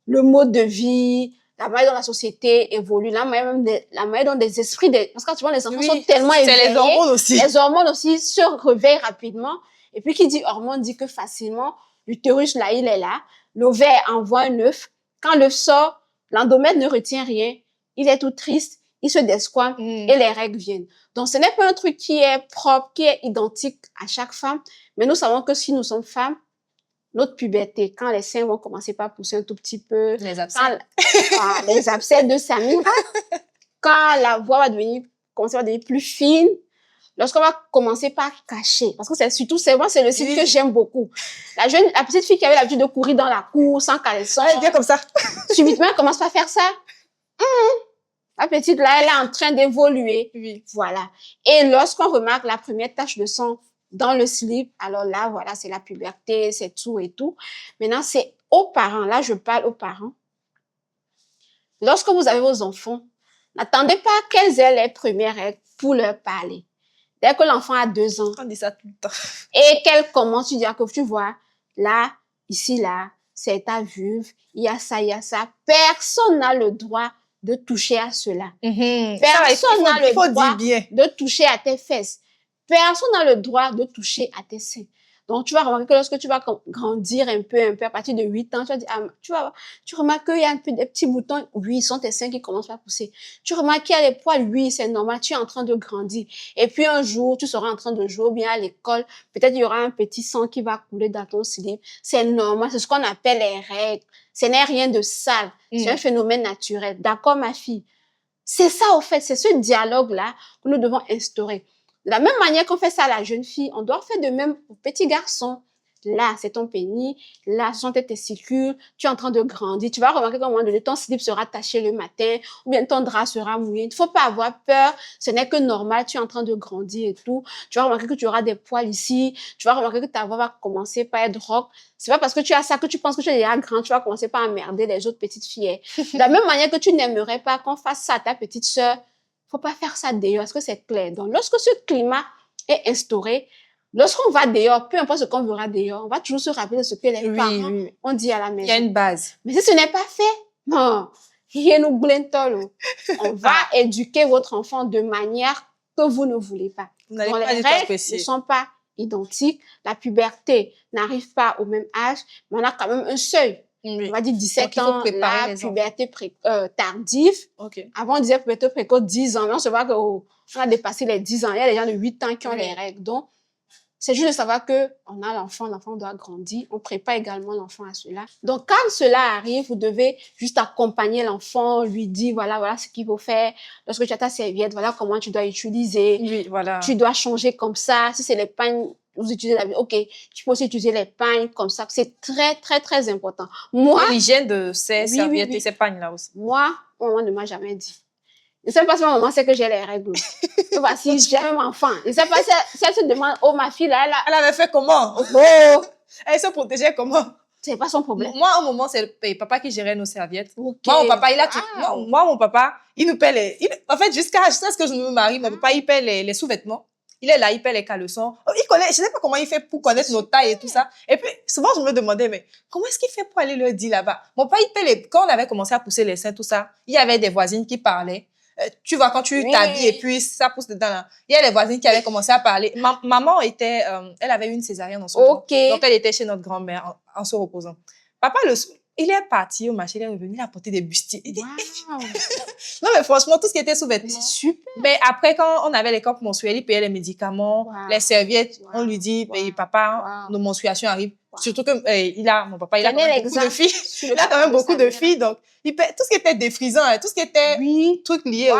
le mode de vie, la manière dont la société évolue, la manière dont des esprits, parce que tu vois, les enfants sont tellement éveillés. C'est les hormones aussi. Les hormones aussi se réveillent rapidement. Et puis, qui dit hormones dit que facilement, l'utérus, là, il est là. L'ovaire envoie un œuf. Quand l'œuf sort, l'endomètre ne retient rien. Il est tout triste. Il se desquame et les règles viennent. Donc, ce n'est pas un truc qui est propre, qui est identique à chaque femme. Mais nous savons que si nous sommes femmes, notre puberté, quand les seins vont commencer par pousser un tout petit peu, les abcès, les abcès de Samira, quand la voix va commencer à devenir plus fine, lorsqu'on va commencer par cacher, parce que c'est le style que j'aime beaucoup. La petite fille qui avait l'habitude de courir dans la cour sans caleçon, elle vient comme ça. Subitement, elle commence par faire ça. La petite là, elle est en train d'évoluer. Oui. Voilà. Et lorsqu'on remarque la première tache de sang dans le slip, alors là, voilà, c'est la puberté, c'est tout et tout. Maintenant, c'est aux parents. Là, je parle aux parents. Lorsque vous avez vos enfants, n'attendez pas qu'elles aient les premières règles pour leur parler. Dès que l'enfant a 2 ans. On dit ça tout le temps. Et qu'elle commence, tu dis que tu vois, là, ici, là, c'est ta vulve, il y a ça, il y a ça. Personne n'a le droit de toucher à cela. Personne n'a le droit de toucher à tes fesses. Personne n'a le droit de toucher à tes seins. Donc, tu vas remarquer que lorsque tu vas grandir un peu, à partir de 8 ans, tu remarques qu'il y a des petits boutons. Oui, ce sont tes seins qui commencent à pousser. Tu remarques qu'il y a des poils. Oui, c'est normal. Tu es en train de grandir. Et puis, un jour, tu seras en train de jouer bien à l'école. Peut-être il y aura un petit sang qui va couler dans ton slip. C'est normal. C'est ce qu'on appelle les règles. Ce n'est rien de sale. C'est un phénomène naturel. D'accord, ma fille? C'est ça, au fait. C'est ce dialogue-là que nous devons instaurer. De la même manière qu'on fait ça à la jeune fille, on doit faire de même au petit garçon. là, c'est ton pénis, là, ce sont tes testicules, tu es en train de grandir. Tu vas remarquer qu'à un moment donné, ton slip sera taché le matin, ou bien ton drap sera mouillé. Il ne faut pas avoir peur, ce n'est que normal, tu es en train de grandir et tout. Tu vas remarquer que tu auras des poils ici, tu vas remarquer que ta voix va commencer par être rauque. C'est pas parce que tu as ça que tu penses que tu es déjà grand, tu vas commencer par emmerder les autres petites filles. De la même manière que tu n'aimerais pas qu'on fasse ça à ta petite sœur, faut pas faire ça dehors. Est-ce que c'est clair? Donc, lorsque ce climat est instauré, lorsqu'on va dehors, peu importe ce qu'on verra dehors, on va toujours se rappeler de ce que les parents ont dit à la maison. Il y a une base. Mais si ce n'est pas fait, non. On va éduquer votre enfant de manière que vous ne voulez pas. Vous n'allez Donc, pas les du tout règles apprécier. ne sont pas identiques. La puberté n'arrive pas au même âge, mais on a quand même un seuil. Oui. On va dire 17 Donc, ans, la puberté tardive. Okay. Avant, on disait puberté précoce 10 ans, mais on se voit qu'on a dépassé les 10 ans. Il y a des gens de 8 ans qui ont les règles. Donc, c'est juste de savoir que on a l'enfant doit grandir. On prépare également l'enfant à cela. Donc, quand cela arrive, vous devez juste accompagner l'enfant, lui dire, voilà ce qu'il faut faire. Lorsque tu as ta serviette, voilà comment tu dois utiliser. Oui, voilà. Tu dois changer comme ça. Si c'est les pagnes, vous utilisez ok, tu peux aussi utiliser les pagnes comme ça. C'est très, très, très important. Moi. L'hygiène de ces serviettes et ces pagnes-là aussi. Moi, maman ne m'a jamais dit. Je ne sais pas si ma maman sait que j'ai les règles. Si j'ai un enfant. Je ne sais pas si elle se demande, oh, ma fille, là, elle avait fait comment? Oh. Elle se protégeait comment? C'est pas son problème. Moi, au moment, c'est le papa qui gérait nos serviettes. Okay. Moi, mon papa, moi, mon papa, il nous paie en fait, jusqu'à ce que je me marie, mon papa, il paie les sous-vêtements. Il est là, il paie les caleçons. Il connaît, je sais pas comment il fait pour connaître nos tailles et tout ça. Et puis, souvent, je me demandais, mais comment est-ce qu'il fait pour aller leur dire là-bas? Mon papa, il paie quand on avait commencé à pousser les seins, tout ça, il y avait des voisines qui parlaient. Tu vois, quand tu t'habilles et puis ça pousse dedans là. Il y a les voisines qui avaient commencé à parler. Maman était, elle avait eu une césarienne en son temps. Donc, elle était chez notre grand-mère en se reposant. Papa, il est parti au marché, il est revenu, il a apporté des bustiers. Wow. Non, mais franchement, tout ce qui était sous-vêtements. C'est super. Mais après, quand on avait les copes menstruelles, il payait les médicaments, les serviettes. On lui dit, papa, nos menstruations arrivent. Surtout que mon papa, il a quand même beaucoup de filles. Il a quand même beaucoup de filles. Donc, il paie tout ce qui était défrisant, tout ce qui était trucs liés au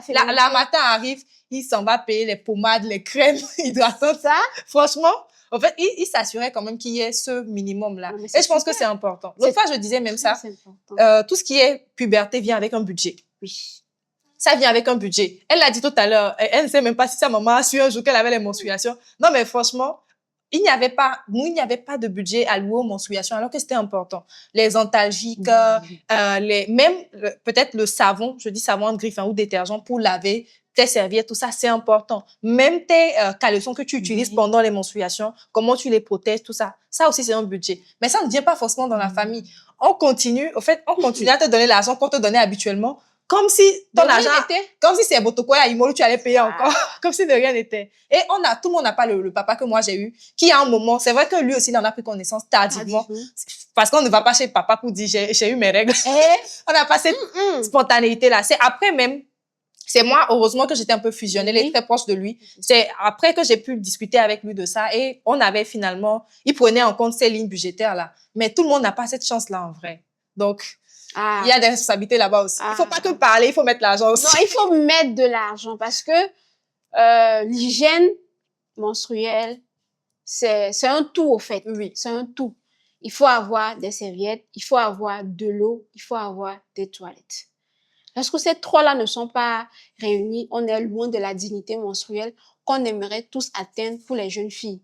filles. La matin arrive, il s'en va payer les pommades, les crèmes hydratantes. Ça, franchement, en fait, il s'assurait quand même qu'il y ait ce minimum-là. Et je pense que c'est important. L'autre fois, je disais même ça. Tout ce qui est puberté vient avec un budget. Oui. Ça vient avec un budget. Elle l'a dit tout à l'heure. Elle ne sait même pas si sa maman a su un jour qu'elle avait les menstruations. Non, mais franchement, il n'y avait pas de budget alloué aux menstruations, alors que c'était important. Les antalgiques, peut-être le savon, je dis savon de griffe ou détergent pour laver tes serviettes, tout ça, c'est important. Même tes caleçons que tu utilises pendant les menstruations, comment tu les protèges, tout ça. Ça aussi, c'est un budget. Mais ça ne vient pas forcément dans la famille. On continue à te donner l'argent qu'on te donnait habituellement, comme si ton argent, comme si c'est Botokoya Imolo, tu allais payer encore, comme si de rien n'était. Et tout le monde n'a pas le papa que moi j'ai eu, qui à un moment, c'est vrai que lui aussi, il en a pris connaissance tardivement, parce qu'on ne va pas chez papa pour dire j'ai eu mes règles. On n'a pas cette spontanéité-là. C'est après même, c'est moi, heureusement que j'étais un peu fusionnelle et très proche de lui. C'est après que j'ai pu discuter avec lui de ça et on avait finalement, il prenait en compte ces lignes budgétaires-là. Mais tout le monde n'a pas cette chance-là en vrai. Donc, il y a des responsabilités là-bas aussi. Il faut pas que parler, il faut mettre l'argent aussi. Non, il faut mettre de l'argent parce que l'hygiène menstruelle, c'est un tout au fait. Oui. C'est un tout. Il faut avoir des serviettes, il faut avoir de l'eau, il faut avoir des toilettes. Lorsque ces trois-là ne sont pas réunis, on est loin de la dignité menstruelle qu'on aimerait tous atteindre pour les jeunes filles.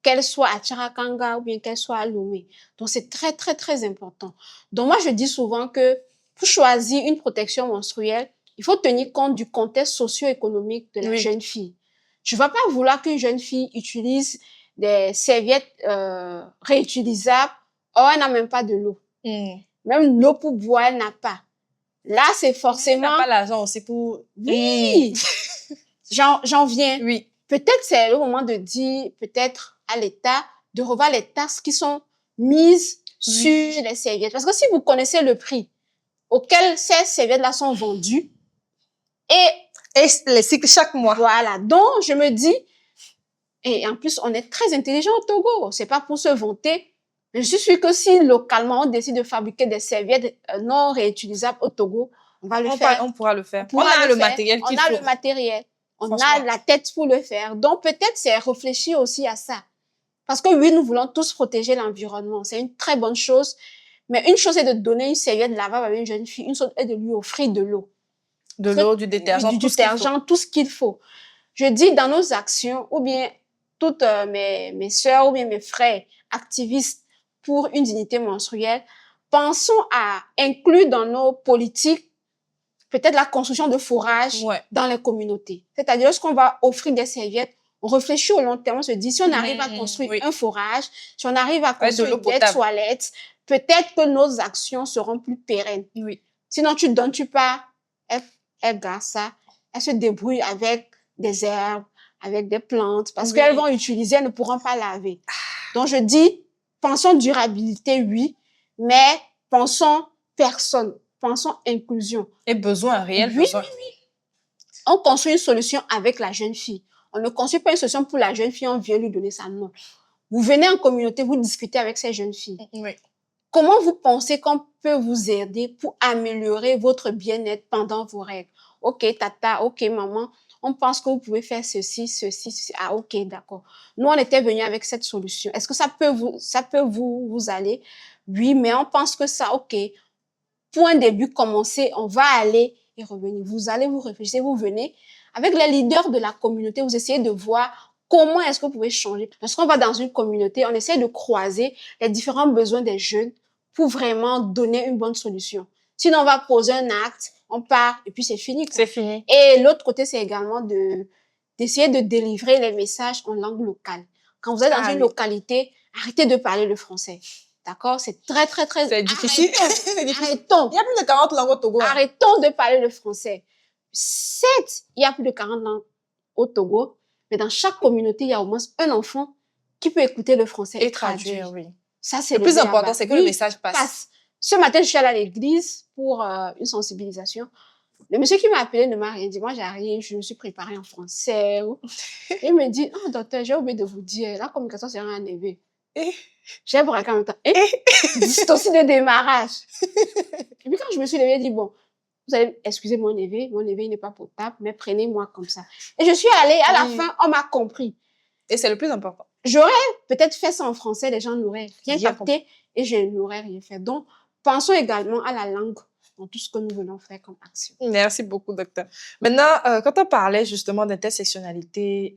Qu'elles soient à Tcharakanga ou bien qu'elles soient à Lomé. Donc, c'est très, très, très important. Donc, moi, je dis souvent que pour choisir une protection menstruelle, il faut tenir compte du contexte socio-économique de la jeune fille. Je ne vais pas vouloir qu'une jeune fille utilise des serviettes réutilisables. Or, elle n'a même pas de l'eau. Même l'eau pour boire, elle n'a pas. Là, c'est forcément... Elle n'a pas l'argent aussi pour... Oui. J'en viens. Oui. Peut-être c'est le moment de dire, peut-être à l'État, de revoir les taxes qui sont mises sur les serviettes. Parce que si vous connaissez le prix auquel ces serviettes-là sont vendues, et les cycles chaque mois. Voilà. Donc, je me dis, et en plus, on est très intelligent au Togo. C'est pas pour se vanter. Mais je suis sûre que si localement, on décide de fabriquer des serviettes non réutilisables au Togo, on va le faire. On pourra le faire. On a le matériel qu'il faut. On a le matériel. On a la tête pour le faire. Donc, peut-être c'est réfléchir aussi à ça. Parce que oui, nous voulons tous protéger l'environnement. C'est une très bonne chose. Mais une chose est de donner une serviette lavable à une jeune fille. Une chose est de lui offrir de l'eau. De l'eau, du détergent, tout ce qu'il faut. Je dis dans nos actions, ou bien toutes mes sœurs ou bien mes frères activistes pour une dignité menstruelle, pensons à inclure dans nos politiques peut-être la construction de forages dans les communautés. C'est-à-dire, lorsqu'on va offrir des serviettes, on réfléchit au long terme, on se dit, si on arrive à construire un forage, si on arrive à construire des toilettes, peut-être que nos actions seront plus pérennes. Sinon, tu donnes, tu pars, elle garde ça, elle se débrouille avec des herbes, avec des plantes, parce qu'elles vont utiliser, elles ne pourront pas laver. Donc, je dis, pensons durabilité, oui, mais pensons personne, pensons inclusion. Et besoin, réel besoin. On construit une solution avec la jeune fille. On ne construit pas une solution pour la jeune fille, on vient lui donner sa note. Vous venez en communauté, vous discutez avec ces jeunes filles. Comment vous pensez qu'on peut vous aider pour améliorer votre bien-être pendant vos règles? Ok, tata, ok, maman, on pense que vous pouvez faire ceci, ceci, ceci. Ah, ok, d'accord. Nous, on était venus avec cette solution. Est-ce que ça peut vous aller? Oui, mais on pense que ça, ok. Pour un début, commencer, on va aller et revenir. Vous allez vous réfléchir, vous venez. Avec les leaders de la communauté, vous essayez de voir comment est-ce que vous pouvez changer. Lorsqu'on va dans une communauté, on essaie de croiser les différents besoins des jeunes pour vraiment donner une bonne solution. Sinon, on va poser un acte, on part et puis c'est fini. C'est fini. Et l'autre côté, c'est également d'essayer de délivrer les messages en langue locale. Quand vous êtes dans une localité, arrêtez de parler le français. D'accord? C'est très, très, très... C'est difficile. Arrêtons. Il y a plus de 40 langues au Togo. Arrêtons de parler le français. Certes, il y a plus de 40 langues au Togo, mais dans chaque communauté, il y a au moins un enfant qui peut écouter le français et traduire. Ça, c'est le plus important, c'est que le message passe. Ce matin, je suis allée à l'église pour une sensibilisation. Le monsieur qui m'a appelé ne m'a rien dit. Moi, j'arrive, je me suis préparée en français. Il me dit, oh, docteur, j'ai oublié de vous dire, la communication sera un éveil. J'ai braqué en même temps. C'est aussi le démarrage. Et puis quand je me suis levée, j'ai dit, bon, vous allez excuser mon éveil n'est pas potable, mais prenez-moi comme ça. Et je suis allée, à la fin, on m'a compris. Et c'est le plus important. J'aurais peut-être fait ça en français, les gens n'auraient rien capté et je n'aurais rien fait. Donc, pensons également à la langue dans tout ce que nous voulons faire comme action. Merci beaucoup, docteur. Maintenant, quand on parlait justement d'intersectionnalité,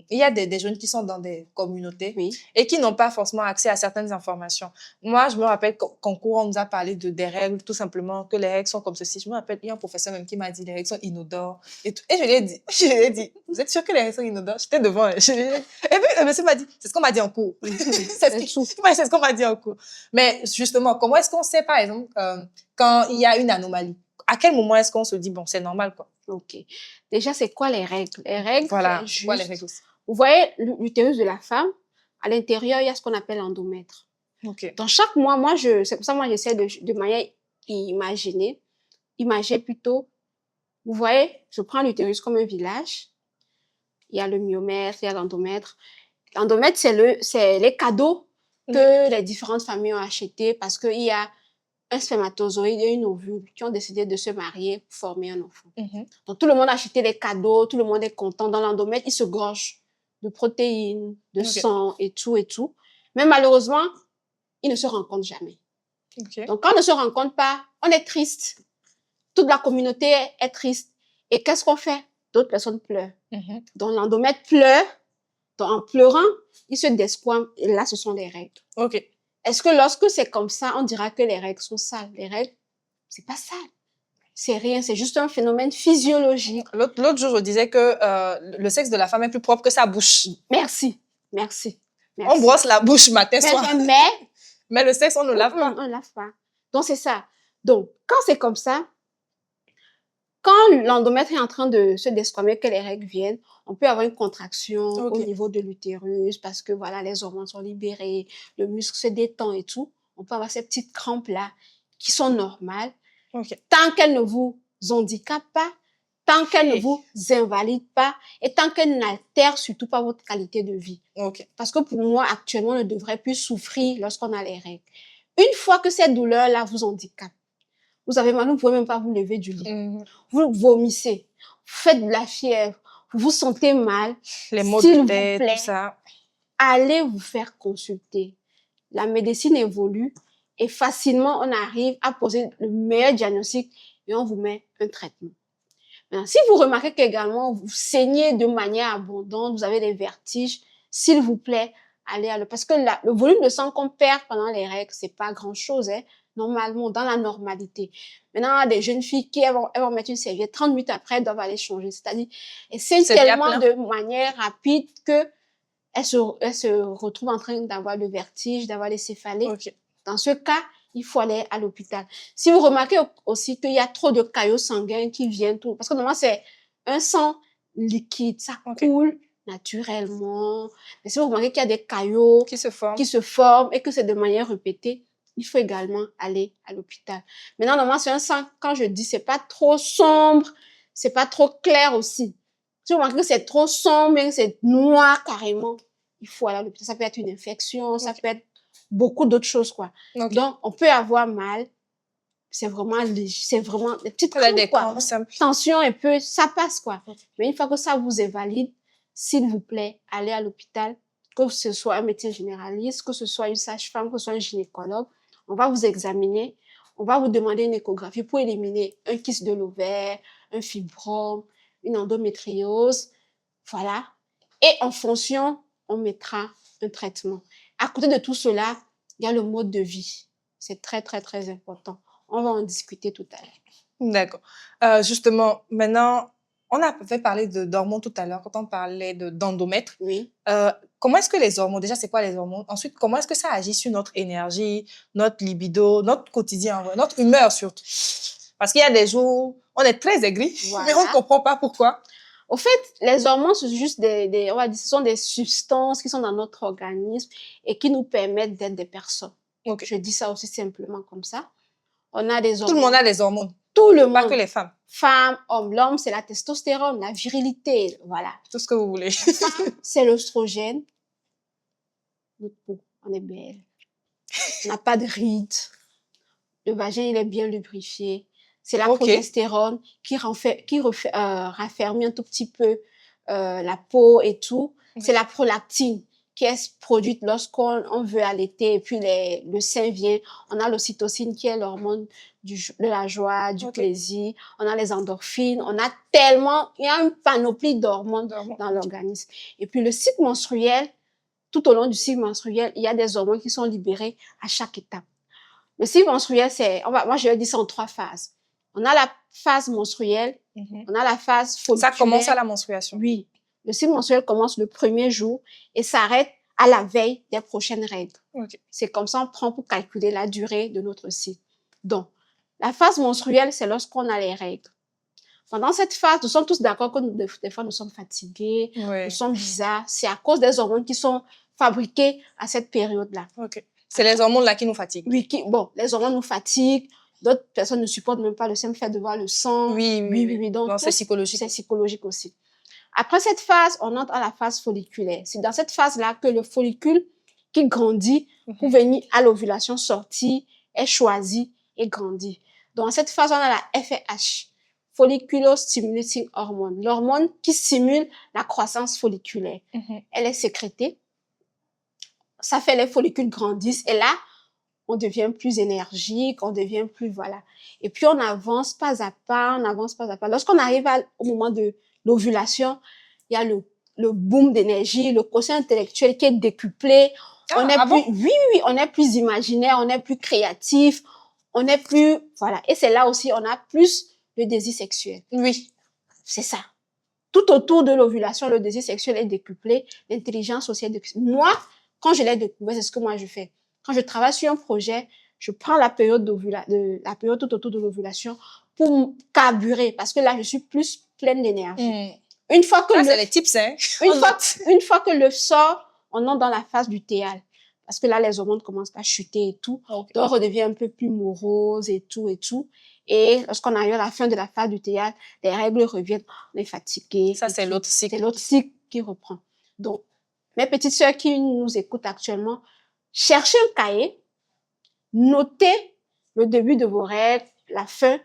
il y a des jeunes qui sont dans des communautés et qui n'ont pas forcément accès à certaines informations. Moi, je me rappelle qu'en cours, on nous a parlé des règles, tout simplement, que les règles sont comme ceci. Je me rappelle, il y a un professeur même qui m'a dit les règles sont inodores. Et je lui ai dit, vous êtes sûr que les règles sont inodores? J'étais devant. Et puis, le monsieur m'a dit, c'est ce qu'on m'a dit en cours. C'est ce qu'on m'a dit en cours. Mais justement, comment est-ce qu'on sait, par exemple, quand il y a une anomalie? À quel moment est-ce qu'on se dit, bon, c'est normal, quoi? Ok. Déjà, c'est quoi les règles? Les règles, voilà, c'est quoi les règles aussi? Vous voyez l'utérus de la femme, à l'intérieur, il y a ce qu'on appelle l'endomètre. Dans chaque mois, c'est pour ça que moi, j'essaie de manière imaginer plutôt. Vous voyez, je prends l'utérus comme un village. Il y a le myomètre, il y a l'endomètre. L'endomètre, c'est les cadeaux que les différentes familles ont achetés parce qu'il y a un spermatozoïde et une ovule qui ont décidé de se marier pour former un enfant. Donc, tout le monde a acheté les cadeaux, tout le monde est content. Dans l'endomètre, il se gorge de protéines, de sang et tout et tout. Mais malheureusement, ils ne se rencontrent jamais. Donc, quand on ne se rencontre pas, on est triste. Toute la communauté est triste. Et qu'est-ce qu'on fait? D'autres personnes pleurent. Donc, l'endomètre pleure. Donc, en pleurant, il se desquame. Et là, ce sont les règles. Est-ce que lorsque c'est comme ça, on dira que les règles sont sales? Les règles, c'est pas sale. C'est rien, c'est juste un phénomène physiologique. L'autre jour, je disais que le sexe de la femme est plus propre que sa bouche. Merci. On brosse la bouche matin, soir. Mais le sexe, on ne lave pas. On ne lave pas. Donc, c'est ça. Donc, quand c'est comme ça, quand l'endomètre est en train de se desquamer, que les règles viennent, on peut avoir une contraction au niveau de l'utérus parce que voilà, les hormones sont libérées, le muscle se détend et tout. On peut avoir ces petites crampes-là qui sont normales. Tant qu'elles ne vous handicapent pas, tant qu'elles ne vous invalident pas et tant qu'elles n'altèrent surtout pas votre qualité de vie. Parce que pour moi, actuellement, on ne devrait plus souffrir lorsqu'on a les règles. Une fois que ces douleurs-là vous handicapent, vous avez mal, vous ne pouvez même pas vous lever du lit. Vous vomissez, vous faites de la fièvre, vous vous sentez mal. Les maux de tête, tout ça. allez vous faire consulter. La médecine évolue et facilement, on arrive à poser le meilleur diagnostic et on vous met un traitement. Maintenant, si vous remarquez qu'également, vous saignez de manière abondante, vous avez des vertiges, s'il vous plaît, allez à parce que le volume de sang qu'on perd pendant les règles, c'est pas grand-chose, hein, normalement, dans la normalité. Maintenant, il y a des jeunes filles qui elles vont mettre une serviette, 30 minutes après, elles doivent aller changer. C'est-à-dire, elles saignent tellement de manière rapide que elles se retrouvent en train d'avoir le vertige, d'avoir les céphalées. Okay. Dans ce cas, il faut aller à l'hôpital. Si vous remarquez aussi qu'il y a trop de caillots sanguins qui viennent tout, parce que normalement c'est un sang liquide, ça coule naturellement. Mais si vous remarquez qu'il y a des caillots qui se forment et que c'est de manière répétée, il faut également aller à l'hôpital. Maintenant, normalement c'est un sang, quand je dis c'est pas trop sombre, c'est pas trop clair aussi. Si vous remarquez que c'est trop sombre, que c'est noir carrément, il faut aller à l'hôpital. Ça peut être une infection, ça peut être beaucoup d'autres choses, quoi. Donc, on peut avoir mal. C'est vraiment léger, c'est vraiment des petites crampes, quoi. Tension un peu, ça passe, quoi. Mais une fois que ça vous est valide, s'il vous plaît, allez à l'hôpital, que ce soit un médecin généraliste, que ce soit une sage-femme, que ce soit un gynécologue. On va vous examiner. On va vous demander une échographie pour éliminer un kyste de l'ovaire, un fibrome, une endométriose. Voilà. Et en fonction, on mettra un traitement. À côté de tout cela, il y a le mode de vie. C'est très, très, très important. On va en discuter tout à l'heure. D'accord. Justement, maintenant, on a fait parler d'hormones tout à l'heure quand on parlait d'endomètre. Oui. Comment est-ce que les hormones, déjà, c'est quoi les hormones? Ensuite, comment est-ce que ça agit sur notre énergie, notre libido, notre quotidien, notre humeur surtout? Parce qu'il y a des jours, on est très aigri, mais on ne comprend pas pourquoi. Au fait, les hormones, c'est juste on va dire, ce sont des substances qui sont dans notre organisme et qui nous permettent d'être des personnes. Je dis ça aussi simplement comme ça. On a des hormones. Tout le monde a des hormones. Tout le monde. Pas que les femmes. Femmes, hommes. L'homme, c'est la testostérone, la virilité, voilà. Tout ce que vous voulez. La femme, c'est l'oestrogène. Notre peau, on est belle. On n'a pas de rides. Le vagin, il est bien lubrifié. C'est la progestérone qui raffermit un tout petit peu la peau et tout. C'est la prolactine qui est produite lorsqu'on veut allaiter et puis le sein vient. On a l'ocytocine qui est l'hormone de la joie, du plaisir. On a les endorphines. On a il y a une panoplie d'hormones dans l'organisme. Et puis le cycle menstruel, tout au long du cycle menstruel, il y a des hormones qui sont libérées à chaque étape. Le cycle menstruel, moi je vais dire ça en 3 phases. On a la phase menstruelle, on a la phase folliculaire. Ça commence à la menstruation? Oui. Le cycle menstruel commence le premier jour et s'arrête à la veille des prochaines règles. C'est comme ça on prend pour calculer la durée de notre cycle. Donc, la phase menstruelle, c'est lorsqu'on a les règles. Pendant cette phase, nous sommes tous d'accord que des fois nous sommes fatigués, nous sommes bizarres. C'est à cause des hormones qui sont fabriquées à cette période-là. C'est les hormones-là qui nous fatiguent. Oui, les hormones nous fatiguent. D'autres personnes ne supportent même pas le simple fait de voir le sang. Oui. Donc, c'est psychologique. C'est psychologique aussi. Après cette phase, on entre à la phase folliculaire. C'est dans cette phase-là que le follicule qui grandit pour venir à l'ovulation sortir est choisi et grandit. Donc, dans cette phase, on a la FSH, Folliculo-Stimulating Hormone, l'hormone qui stimule la croissance folliculaire. Elle est sécrétée. Ça fait les follicules grandissent et là, on devient plus énergique, on devient plus, voilà. Et puis, on avance pas à pas. Lorsqu'on arrive au moment de l'ovulation, il y a le boom d'énergie, le quotient intellectuel qui est décuplé. On est plus imaginaire, on est plus créatif, on est plus, voilà. Et c'est là aussi, on a plus le désir sexuel. Oui. C'est ça. Tout autour de l'ovulation, le désir sexuel est décuplé, l'intelligence aussi est décuplée. Moi, quand je l'ai découvert, c'est ce que moi je fais. Quand je travaille sur un projet, je prends la période tout autour de l'ovulation pour carburer, parce que là, je suis plus pleine d'énergie. Une fois que c'est les tips, hein. Une fois que l'œuf sort, on entre dans la phase du théâtre. Parce que là, les hormones commencent à chuter et tout. Donc, on redevient un peu plus morose et tout. Et lorsqu'on arrive à la fin de la phase du théâtre, les règles reviennent, on est fatigué. Ça, c'est l'autre cycle. C'est l'autre cycle qui reprend. Donc, mes petites sœurs qui nous écoutent actuellement, cherchez un cahier, notez le début de vos règles, la fin,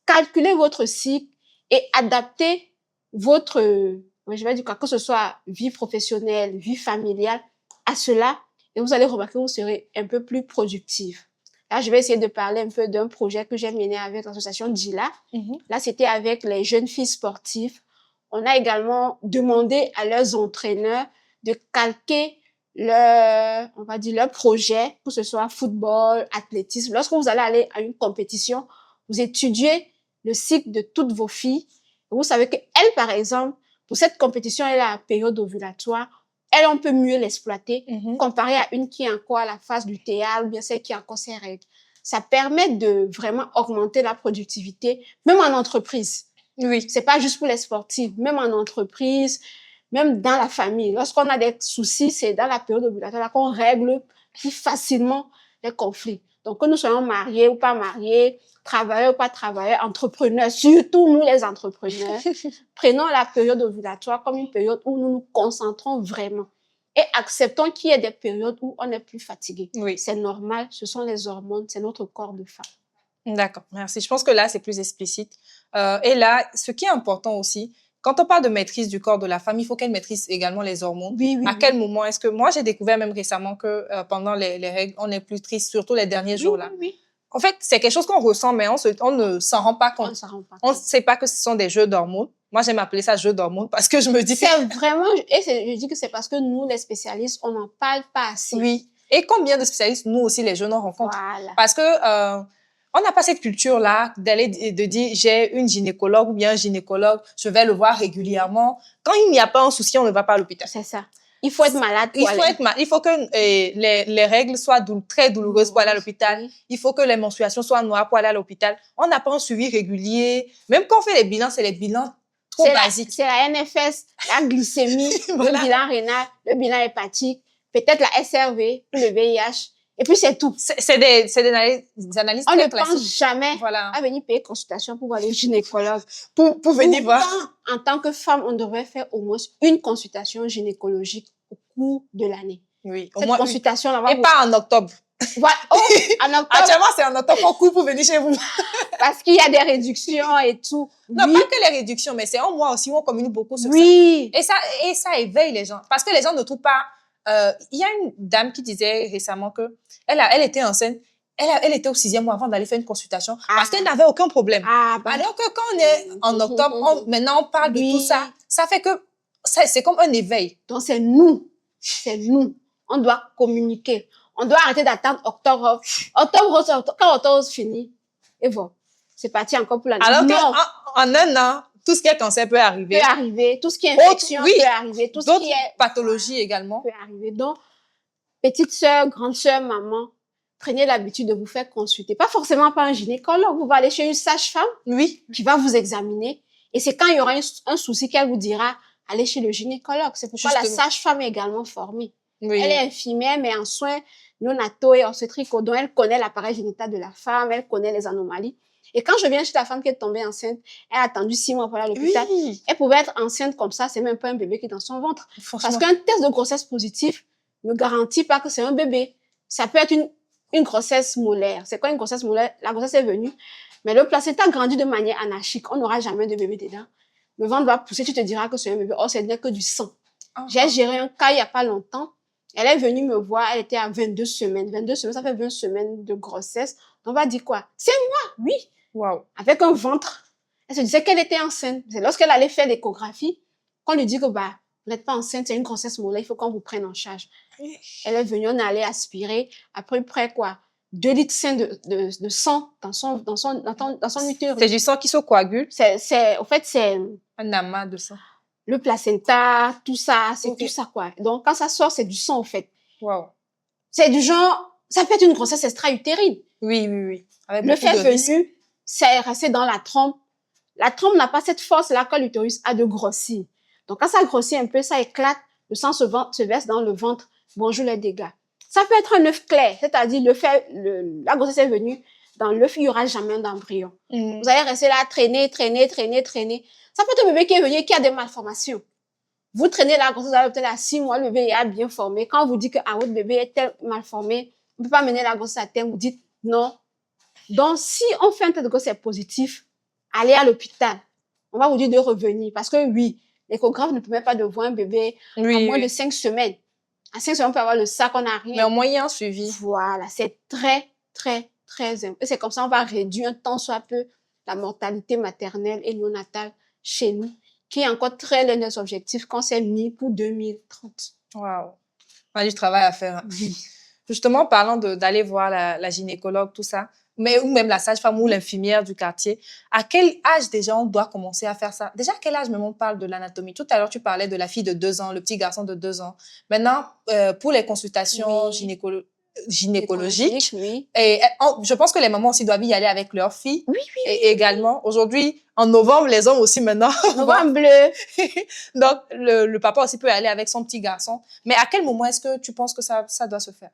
calculez votre cycle et adaptez votre je vais dire quoi, que ce soit vie professionnelle, vie familiale, à cela, et vous allez remarquer que vous serez un peu plus productive. Là, je vais essayer de parler un peu d'un projet que j'ai mené avec l'association Dila. Là, c'était avec les jeunes filles sportives. On a également demandé à leurs entraîneurs de calquer on va dire, leur projet, que ce soit football, athlétisme. Lorsque vous allez aller à une compétition, vous étudiez le cycle de toutes vos filles. Vous savez qu'elles, par exemple, pour cette compétition, elle a la période ovulatoire. Elle, on peut mieux l'exploiter comparé à une qui est encore à la phase du théâtre ou bien celle qui a encore ses règles. Ça permet de vraiment augmenter la productivité, même en entreprise. Oui. C'est pas juste pour les sportifs, même en entreprise, même dans la famille. Lorsqu'on a des soucis, c'est dans la période ovulatoire qu'on règle plus facilement les conflits. Donc, que nous soyons mariés ou pas mariés, travailleurs ou pas travailleurs, entrepreneurs, surtout nous les entrepreneurs, prenons la période ovulatoire comme une période où nous nous concentrons vraiment. Et acceptons qu'il y ait des périodes où on est plus fatigué. Oui. C'est normal, ce sont les hormones, c'est notre corps de femme. D'accord, merci. Je pense que là, c'est plus explicite. Et là, ce qui est important aussi, quand on parle de maîtrise du corps de la femme, il faut qu'elle maîtrise également les hormones. Oui, oui. À quel moment est-ce que... Moi, j'ai découvert même récemment que pendant les règles, on est plus triste, surtout les derniers jours là. Oui. En fait, c'est quelque chose qu'on ressent, mais on ne s'en rend pas compte. On ne s'en rend pas compte. On ne sait pas que ce sont des jeux d'hormones. Moi, j'aime appeler ça jeu d'hormones parce que je me dis que... C'est vraiment... Et je dis que c'est parce que nous, les spécialistes, on n'en parle pas assez. Oui. Et combien de spécialistes, nous aussi, les jeunes, on rencontre. Voilà. Parce que... on n'a pas cette culture-là de dire j'ai une gynécologue ou bien un gynécologue, je vais le voir régulièrement. Quand il n'y a pas un souci, on ne va pas à l'hôpital. C'est ça. Il faut être malade pour aller. Il faut que les règles soient très douloureuses pour aller à l'hôpital. Oui. Il faut que les menstruations soient noires pour aller à l'hôpital. On n'a pas un suivi régulier. Même quand on fait les bilans, c'est les bilans trop basiques. C'est la NFS, la glycémie, Voilà. Le bilan rénal, le bilan hépatique, peut-être la SRV, le VIH. Et puis, c'est tout. C'est des analyses On très ne classiques. pense jamais Voilà. à venir payer consultation pour voir le gynécologue. Pour venir voir. En tant que femme, on devrait faire au moins une consultation gynécologique au cours de l'année. Oui, au Cette moins consultation-là va et pas en octobre. Voilà. Oh, en octobre. Actuellement, c'est en octobre qu'on court pour venir chez vous. Parce qu'il y a des réductions et tout. Non, oui. pas que les réductions, mais c'est un mois aussi où on communique beaucoup sur oui. ça. Et ça éveille les gens. Parce que les gens ne trouvent pas... Il y a une dame qui disait récemment que elle était enceinte. Elle était au 6e mois avant d'aller faire une consultation parce qu'elle n'avait aucun problème. Alors que quand on est en octobre, maintenant on parle de tout ça. Ça fait que c'est comme un éveil. Donc c'est nous. C'est nous. On doit communiquer. On doit arrêter d'attendre octobre. Quand octobre finit, et voilà. C'est parti encore pour l'année. Alors qu'en un an, tout ce qui est cancer peut arriver. Peut arriver. Tout ce qui est infection peut arriver. Tout ce qui est pathologies également. Peut arriver. Donc, petite sœur, grande sœur, maman, prenez l'habitude de vous faire consulter. Pas forcément par un gynécologue. Vous allez aller chez une sage-femme. Oui. Qui va vous examiner. Et c'est quand il y aura un souci qu'elle vous dira, allez chez le gynécologue. C'est pourquoi la sage-femme est également formée. Oui. Elle est infirmière, mais en soins néonataux et obstétricaux. Donc, elle connaît l'appareil génital de la femme, elle connaît les anomalies. Et quand je viens chez la femme qui est tombée enceinte, elle a attendu 6 mois pour aller à l'hôpital. Oui. Elle pouvait être enceinte comme ça, c'est même pas un bébé qui est dans son ventre. Parce qu'un test de grossesse positif ne garantit pas que c'est un bébé. Ça peut être une grossesse molaire. C'est quoi une grossesse molaire? La grossesse est venue, mais le placenta grandit de manière anarchique. On n'aura jamais de bébé dedans. Le ventre va pousser, tu te diras que c'est un bébé. Or, c'est que du sang. J'ai géré un cas il y a pas longtemps. Elle est venue me voir, elle était à 22 semaines. 22 semaines, ça fait 20 semaines de grossesse. On va dire quoi? C'est moi, oui. Wow. Avec un ventre. Elle se disait qu'elle était enceinte. C'est lorsqu'elle allait faire l'échographie qu'on lui dit que, vous n'êtes pas enceinte, c'est une grossesse molaire, il faut qu'on vous prenne en charge. Elle est venue, on allait aspirer, à peu près, 2 litres de sang dans son utérus. C'est du sang qui se coagule? En fait, c'est un amas de sang. Le placenta, tout ça, c'est tout ça, quoi. Donc, quand ça sort, c'est du sang, en fait. Wow. C'est du genre, ça peut être une grossesse extra-utérine. Oui. Avec le fait venu, c'est resté dans la trompe. La trompe n'a pas cette force-là que l'utérus a de grossir. Donc, quand ça grossit un peu, ça éclate, le sang se verse dans le ventre. Bonjour les dégâts. Ça peut être un œuf clair, c'est-à-dire la grossesse est venue, dans l'œuf, il n'y aura jamais d'embryon. Vous allez rester là, traîner. Ça peut être un bébé qui est venu et qui a des malformations. Vous traînez la grossesse, vous allez peut-être à 6 mois, le bébé est bien formé. Quand on vous dit que votre bébé est tel mal formé, on ne peut pas mener la grossesse à terme, vous dites non. Donc, si on fait un test de grossesse positif, allez à l'hôpital. On va vous dire de revenir parce que oui, l'échographe ne permet pas de voir un bébé à moins de 5 semaines. À 5 semaines, on peut avoir le sac, on n'a rien. Mais au moins, il y a un suivi. Voilà, c'est très, très, très important. Et c'est comme ça on va réduire un tant soit peu la mortalité maternelle et néonatale chez nous, qui est encore très loin de nos objectifs quand c'est mis pour 2030. Waouh. On a du travail à faire. Oui. Justement, parlant d'aller voir la gynécologue, tout ça, ou même la sage-femme ou l'infirmière du quartier, à quel âge déjà on doit commencer à faire ça? Déjà, à quel âge même on parle de l'anatomie? Tout à l'heure, tu parlais de la fille de 2 ans, le petit garçon de 2 ans. Maintenant, pour les consultations gynécologiques, oui. et je pense que les mamans aussi doivent y aller avec leurs filles. Oui. Et également, aujourd'hui, en novembre, les hommes aussi maintenant. Novembre bleu. Donc, le papa aussi peut aller avec son petit garçon. Mais à quel moment est-ce que tu penses que ça doit se faire?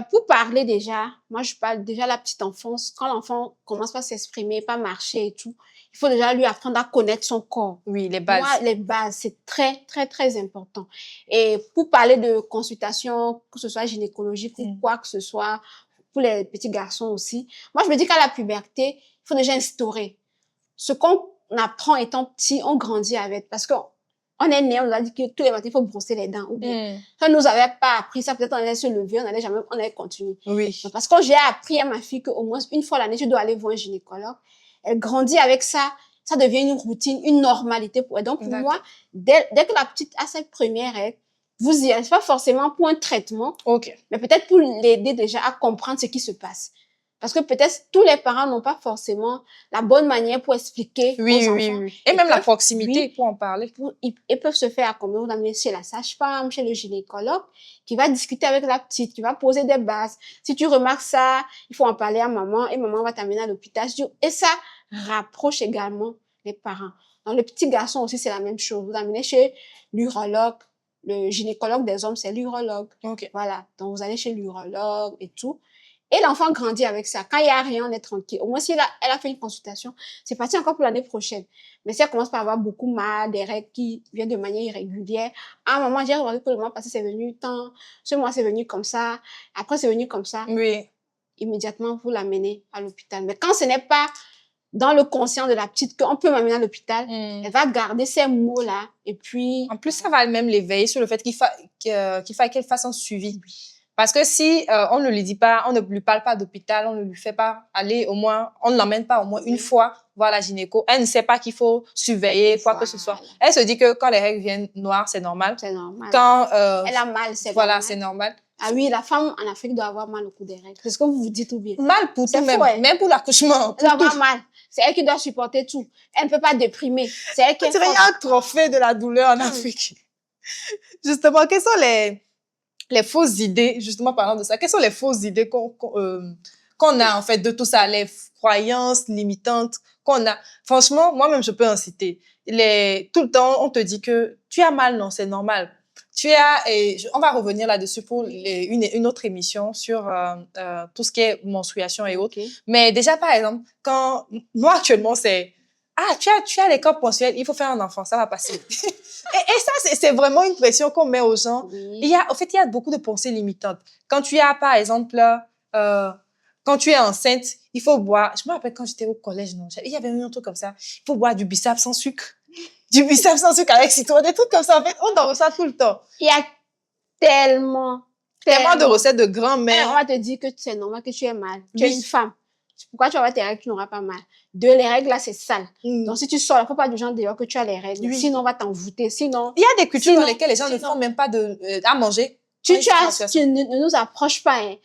Pour parler déjà, moi je parle déjà la petite enfance. Quand l'enfant commence pas à s'exprimer, pas marcher et tout, il faut déjà lui apprendre à connaître son corps. Oui, les bases. Moi, les bases, c'est très, très, très important. Et pour parler de consultation, que ce soit gynécologique ou quoi que ce soit, pour les petits garçons aussi, moi je me dis qu'à la puberté, il faut déjà instaurer. Ce qu'on apprend étant petit, on grandit avec. Parce que on est né, on nous a dit que tous les matins, il faut brosser les dents. Ou bien, ça nous avait pas appris ça, peut-être on allait se lever, on allait continuer. Oui. Parce que j'ai appris à ma fille qu'au moins une fois l'année, tu dois aller voir un gynécologue. Elle grandit avec ça, ça devient une routine, une normalité pour elle. Donc, pour moi, dès que la petite a ses premières règles, vous y allez, c'est pas forcément pour un traitement, mais peut-être pour l'aider déjà à comprendre ce qui se passe. Parce que peut-être tous les parents n'ont pas forcément la bonne manière pour expliquer aux enfants. Oui. Et même la proximité pour en parler. Ils peuvent se faire accompagner, vous amener chez la sage-femme, chez le gynécologue, qui va discuter avec la petite, qui va poser des bases. Si tu remarques ça, il faut en parler à maman et maman va t'amener à l'hôpital. Et ça rapproche également les parents. Donc, le petit garçon aussi, c'est la même chose. Vous amenez chez l'urologue. Le gynécologue des hommes, c'est l'urologue. Voilà. Donc, vous allez chez l'urologue et tout. Et l'enfant grandit avec ça. Quand il n'y a rien, on est tranquille. Au moins, si elle a fait une consultation, c'est parti encore pour l'année prochaine. Mais si elle commence par avoir beaucoup mal, des règles qui viennent de manière irrégulière, à un moment, j'ai remarqué que le mois passé, c'est venu tant, ce mois, c'est venu comme ça, après, c'est venu comme ça. Oui. Immédiatement, vous l'amenez à l'hôpital. Mais quand ce n'est pas dans le conscient de la petite qu'on peut m'amener à l'hôpital, elle va garder ces mots-là. Et puis... En plus, ça va même l'éveiller sur le fait qu'il faille qu'elle fasse un suivi. Parce que si on ne lui dit pas, on ne lui parle pas d'hôpital, on ne lui fait pas aller au moins, on ne l'emmène pas au moins une fois voir la gynéco, elle ne sait pas qu'il faut surveiller quoi que ce soit. Elle se dit que quand les règles viennent noires, c'est normal. C'est normal. Quand elle a mal, c'est normal. Voilà, c'est normal. Ah oui, la femme en Afrique doit avoir mal au coup des règles. C'est ce que vous vous dites ou bien? Mal pour tout même, même pour l'accouchement. Elle doit avoir mal. C'est elle qui doit supporter tout. Elle ne peut pas déprimer. C'est elle qui est forte. Il y a un trophée de la douleur en Afrique. Justement, quelles sont les fausses idées, justement parlant de ça, quelles sont les fausses idées qu'on a en fait de tout ça, les croyances limitantes qu'on a? Franchement, moi-même, je peux en citer. Tout le temps, on te dit que tu as mal, non, c'est normal. On va revenir là-dessus pour une autre émission sur tout ce qui est menstruation et autres. Mais déjà, par exemple, moi actuellement, c'est tu as les corps menstruels, il faut faire un enfant, ça va passer. et ça, c'est vraiment une pression qu'on met aux gens. Oui. Il y a beaucoup de pensées limitantes. Quand tu as, par exemple, quand tu es enceinte, il faut boire. Je me rappelle quand j'étais au collège, non, il y avait un truc comme ça. Il faut boire du bissap sans sucre. Du bissap sans sucre avec citron, des trucs comme ça. En fait, on en reçoit tout le temps. Il y a tellement de recettes de grand-mère. On va te dire que c'est normal que tu aies mal. Tu es une femme. Pourquoi tu vas avoir tes règles, tu n'auras pas mal. Les règles, là, c'est sale. Donc, si tu sors, il ne faut pas du genre dehors que tu as les règles. Oui. Sinon, on va t'envoûter. Sinon... Il y a des cultures dans lesquelles les gens ne font même pas à manger. Tu ne nous approches pas, hein.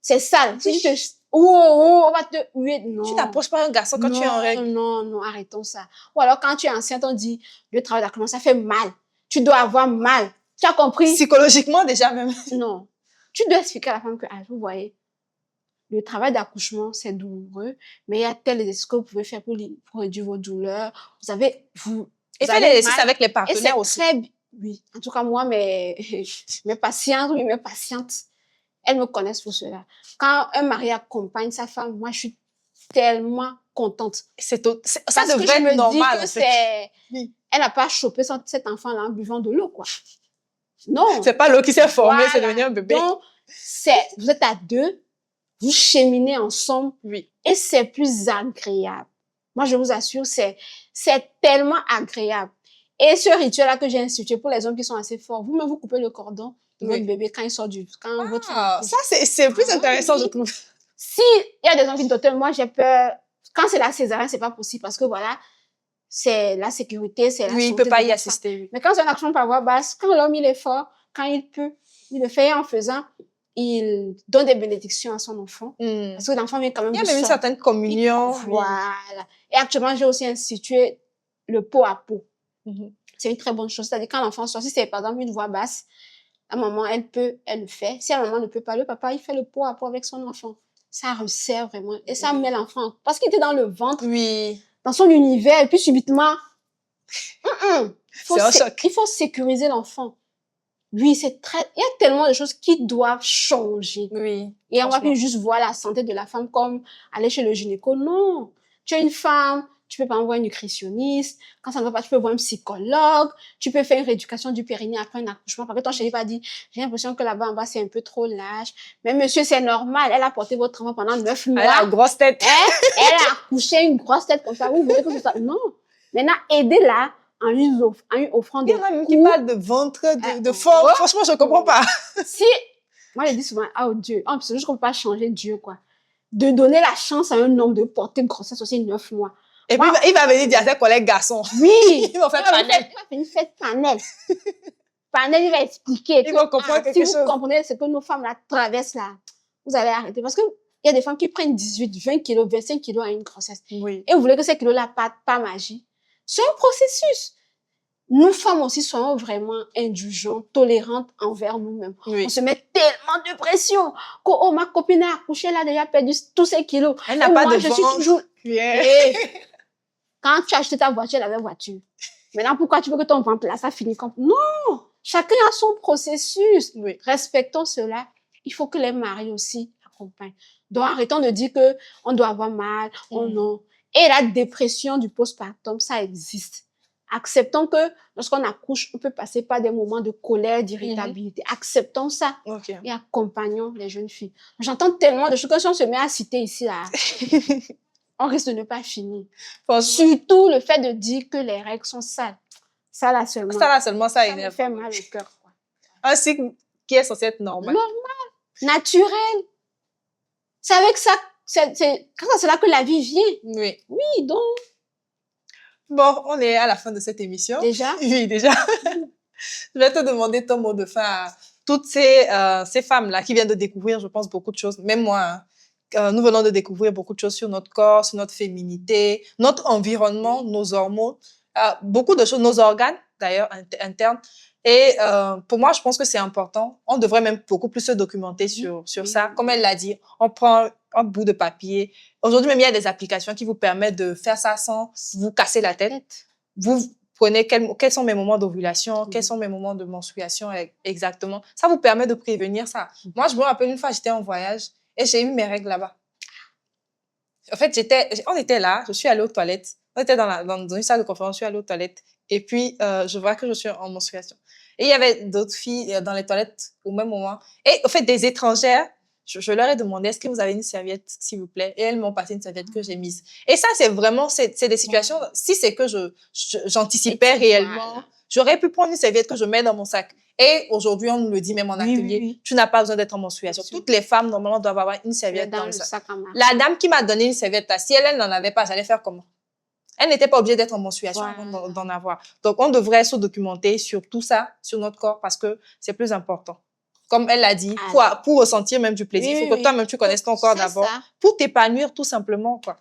C'est sale. Si tu te... on va te huer. Non. Tu n'approches pas un garçon quand tu es en règle. Non, arrêtons ça. Ou alors, quand tu es enceinte, on dit, le travail d'accouchement, ça fait mal. Tu dois avoir mal. Tu as compris? Psychologiquement, déjà même. Non. Tu dois expliquer à la femme que, vous voyez, le travail d'accouchement, c'est douloureux, mais il y a tel exercice que vous pouvez faire pour réduire vos douleurs. Et faire l'exercice avec les partenaires aussi. Oui. En tout cas, moi, mes patientes, elles me connaissent pour cela. Quand un mari accompagne sa femme, moi, je suis tellement contente. Ça devrait être normal. Elle n'a pas chopé cet enfant-là en buvant de l'eau, quoi. Non. C'est pas l'eau qui s'est formée, c'est devenu un bébé. Donc, vous êtes à deux, vous cheminez ensemble. Oui. Et c'est plus agréable. Moi, je vous assure, c'est tellement agréable. Et ce rituel-là que j'ai institué pour les hommes qui sont assez forts, vous-même, vous coupez le cordon de votre bébé quand il sort quand votre femme ça, c'est plus intéressant, je trouve. Si il y a des gens qui disent, moi, j'ai peur. Quand c'est la césarienne, c'est pas possible parce que voilà, c'est la sécurité, c'est la Oui, il santé peut pas de y la assister. Oui. Mais quand c'est une action par voie basse, quand l'homme, il est fort, quand il peut, il le fait en faisant, il donne des bénédictions à son enfant. Parce que l'enfant vient quand même il y a même une certaine communion. Voilà. Et actuellement, j'ai aussi institué le pot à pot. C'est une très bonne chose. C'est-à-dire, quand l'enfant sort, si c'est par exemple une voix basse, la maman, elle le fait. Si la maman ne peut pas, le papa, il fait le pot à pot avec son enfant. Ça resserre vraiment. Et ça met l'enfant, parce qu'il était dans le ventre, dans son univers, et puis subitement, c'est un choc. Il faut sécuriser l'enfant. Oui, il y a tellement de choses qui doivent changer. Oui. Et on va plus juste voir la santé de la femme comme aller chez le gynéco. Non. Tu es une femme, tu peux pas voir un nutritionniste. Quand ça ne va pas, tu peux voir un psychologue. Tu peux faire une rééducation du périnée après un accouchement. Parce que ton chéri va dire, j'ai l'impression que là-bas en bas, c'est un peu trop lâche. Mais monsieur, c'est normal. Elle a porté votre enfant pendant 9 mois. Elle a une grosse tête. Elle a accouché une grosse tête comme ça. Vous voulez que ce soit... Non. Maintenant, aidez-la en lui offrant des coups. Il y en a même qui parlent de ventre, de forme. Franchement, je comprends pas. Si, moi, je dis souvent, oh Dieu, parce que je ne peux pas changer Dieu, quoi. De donner la chance à un homme de porter une grossesse aussi 9 mois. Et puis, il va venir dire à ses collègues garçons. Oui. Ils vont faire panel. Il va venir faire panel. Panel, il va expliquer. Ils vont comprendre quelque chose. Si vous comprenez ce que nos femmes là traversent là, vous allez arrêter. Parce que il y a des femmes qui prennent 18, 20 kilos, 25 kilos à une grossesse. Oui. Et vous voulez que ces kilos-là pas magie. C'est un processus. Nous, femmes aussi, soyons vraiment indulgentes, tolérantes envers nous-mêmes. Oui. On se met tellement de pression que, oh, ma copine a accouché, elle a déjà perdu tous ses kilos. Elle n'a pas de ventre. Je suis toujours... Yeah. Quand tu as acheté ta voiture, elle avait voiture. Maintenant, pourquoi tu veux que ton ventre là, ça finit comme... Non! Chacun a son processus. Oui. Respectons cela. Il faut que les maris aussi accompagnent. Donc, arrêtons de dire que on doit avoir mal. Oh non. Et la dépression du postpartum, ça existe. Acceptons que lorsqu'on accouche, on peut passer par des moments de colère, d'irritabilité. Acceptons ça et accompagnons les jeunes filles. J'entends tellement de choses que si on se met à citer ici, là, on risque de ne pas finir. Surtout le fait de dire que les règles sont sales. Ça là seulement, ça me fait mal au cœur. Un cycle qui est censé être normal. Normal, naturel. C'est avec ça, quand c'est là que la vie vient. Oui. Oui, donc... Bon, on est à la fin de cette émission. Déjà? Oui, déjà. Je vais te demander ton mot de fin à toutes ces femmes-là qui viennent de découvrir, je pense, beaucoup de choses. Même moi, nous venons de découvrir beaucoup de choses sur notre corps, sur notre féminité, notre environnement, nos hormones, beaucoup de choses, nos organes, d'ailleurs, internes. Et pour moi, je pense que c'est important. On devrait même beaucoup plus se documenter sur ça. Comme elle l'a dit, on prend un bout de papier. Aujourd'hui, même, il y a des applications qui vous permettent de faire ça sans vous casser la tête. Vous prenez quels sont mes moments d'ovulation, quels sont mes moments de menstruation exactement. Ça vous permet de prévenir ça. Moi, je me rappelle une fois, j'étais en voyage et j'ai eu mes règles là-bas. En fait, on était là, je suis allée aux toilettes. On était dans une salle de conférence, je suis allée aux toilettes. Et puis, je vois que je suis en menstruation. Et il y avait d'autres filles dans les toilettes au même moment. Et en fait, des étrangères, je leur ai demandé, est-ce que vous avez une serviette, s'il vous plaît? Et elles m'ont passé une serviette que j'ai mise. Et ça, c'est vraiment, c'est des situations, si c'est que j'anticipais réellement, j'aurais pu prendre une serviette que je mets dans mon sac. Et aujourd'hui, on nous le dit même en atelier, tu n'as pas besoin d'être en menstruation. Toutes les femmes, normalement, doivent avoir une serviette dans le sac. La dame qui m'a donné une serviette, si elle n'en avait pas, j'allais faire comment? Elle n'était pas obligée d'être en menstruation avant d'en avoir. Donc, on devrait se documenter sur tout ça, sur notre corps, parce que c'est plus important. Comme elle l'a dit, pour ressentir même du plaisir, il faut que toi-même, tu connaisses ton corps d'abord, pour t'épanouir tout simplement, quoi.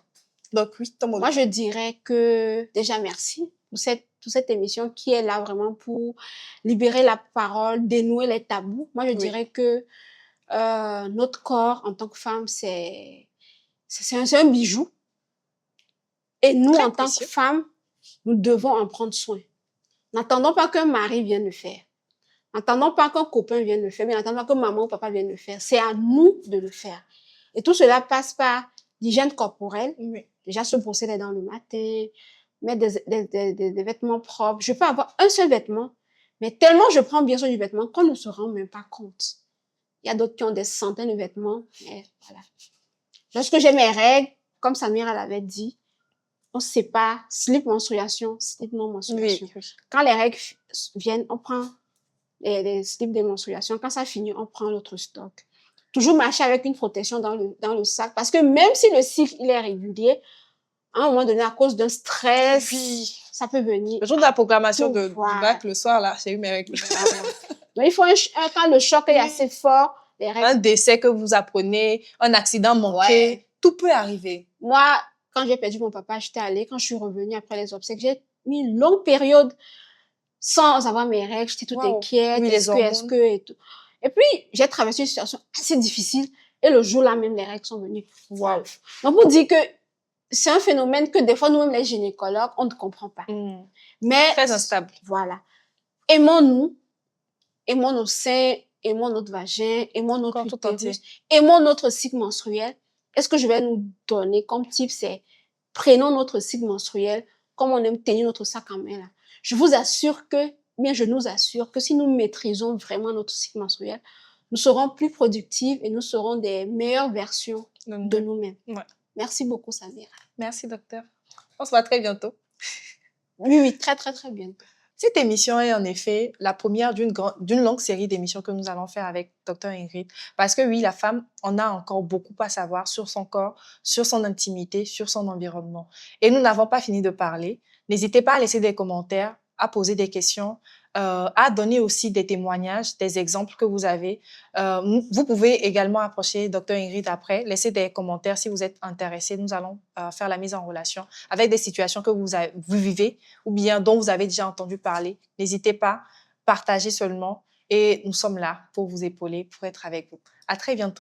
Donc, oui, ton mot. Moi, je dirais que, déjà, merci pour cette émission qui est là vraiment pour libérer la parole, dénouer les tabous. Moi, je dirais que notre corps, en tant que femme, c'est un bijou. Et nous, en tant que femmes, nous devons en prendre soin. N'attendons pas qu'un mari vienne le faire. N'attendons pas qu'un copain vienne le faire, mais n'attendons pas que maman ou papa vienne le faire. C'est à nous de le faire. Et tout cela passe par l'hygiène corporelle. Oui. Déjà, se brosser les dents le matin, mettre des vêtements propres. Je peux avoir un seul vêtement, mais tellement je prends bien soin du vêtement qu'on ne se rend même pas compte. Il y a d'autres qui ont des centaines de vêtements, mais voilà. Lorsque j'ai mes règles, comme Samira l'avait dit, on sépare slip menstruation, slip non menstruation. Oui. Quand les règles viennent, on prend les slips de menstruation. Quand ça finit, on prend l'autre stock. Toujours marcher avec une protection dans le sac, parce que même si le cycle il est régulier, à un moment donné, à cause d'un stress, Oui. ça peut venir. Le jour de la proclamation du Voilà. bac, le soir, là, j'ai eu mes règles. Donc, il faut quand le choc est assez fort, les règles. Un décès que vous apprenez, un accident manqué, tout peut arriver. Moi, quand j'ai perdu mon papa, j'étais allée. Quand je suis revenue après les obsèques, j'ai mis une longue période sans avoir mes règles. J'étais toute inquiète. Oui, est-ce que, et tout. Et puis, j'ai traversé une situation assez difficile. Et le jour-là même, les règles sont venues. Wow. Donc, pour dire que c'est un phénomène que des fois, nous-mêmes, les gynécologues, on ne comprend pas. Mais, très instable. Voilà. Aimons-nous, aimons nos seins, aimons notre vagin, aimons notre utérus, aimons notre cycle menstruel. Et ce que je vais nous donner comme type, c'est prenons notre cycle menstruel comme on aime tenir notre sac en main là. Je vous assure que, bien je nous assure que si nous maîtrisons vraiment notre cycle menstruel, nous serons plus productifs et nous serons des meilleures versions de nous-mêmes. Ouais. Merci beaucoup, Samira. Merci, docteur. On se voit très bientôt. Oui, très, très, très bientôt. Cette émission est en effet la première d'une longue série d'émissions que nous allons faire avec Dr Ingrid. Parce que oui, la femme en a encore beaucoup à savoir sur son corps, sur son intimité, sur son environnement. Et nous n'avons pas fini de parler. N'hésitez pas à laisser des commentaires, à poser des questions, à donner aussi des témoignages, des exemples que vous avez. Vous pouvez également approcher Dr Ingrid après, laisser des commentaires si vous êtes intéressé. Nous allons faire la mise en relation avec des situations que vous vivez ou bien dont vous avez déjà entendu parler. N'hésitez pas, partagez seulement et nous sommes là pour vous épauler, pour être avec vous. À très bientôt.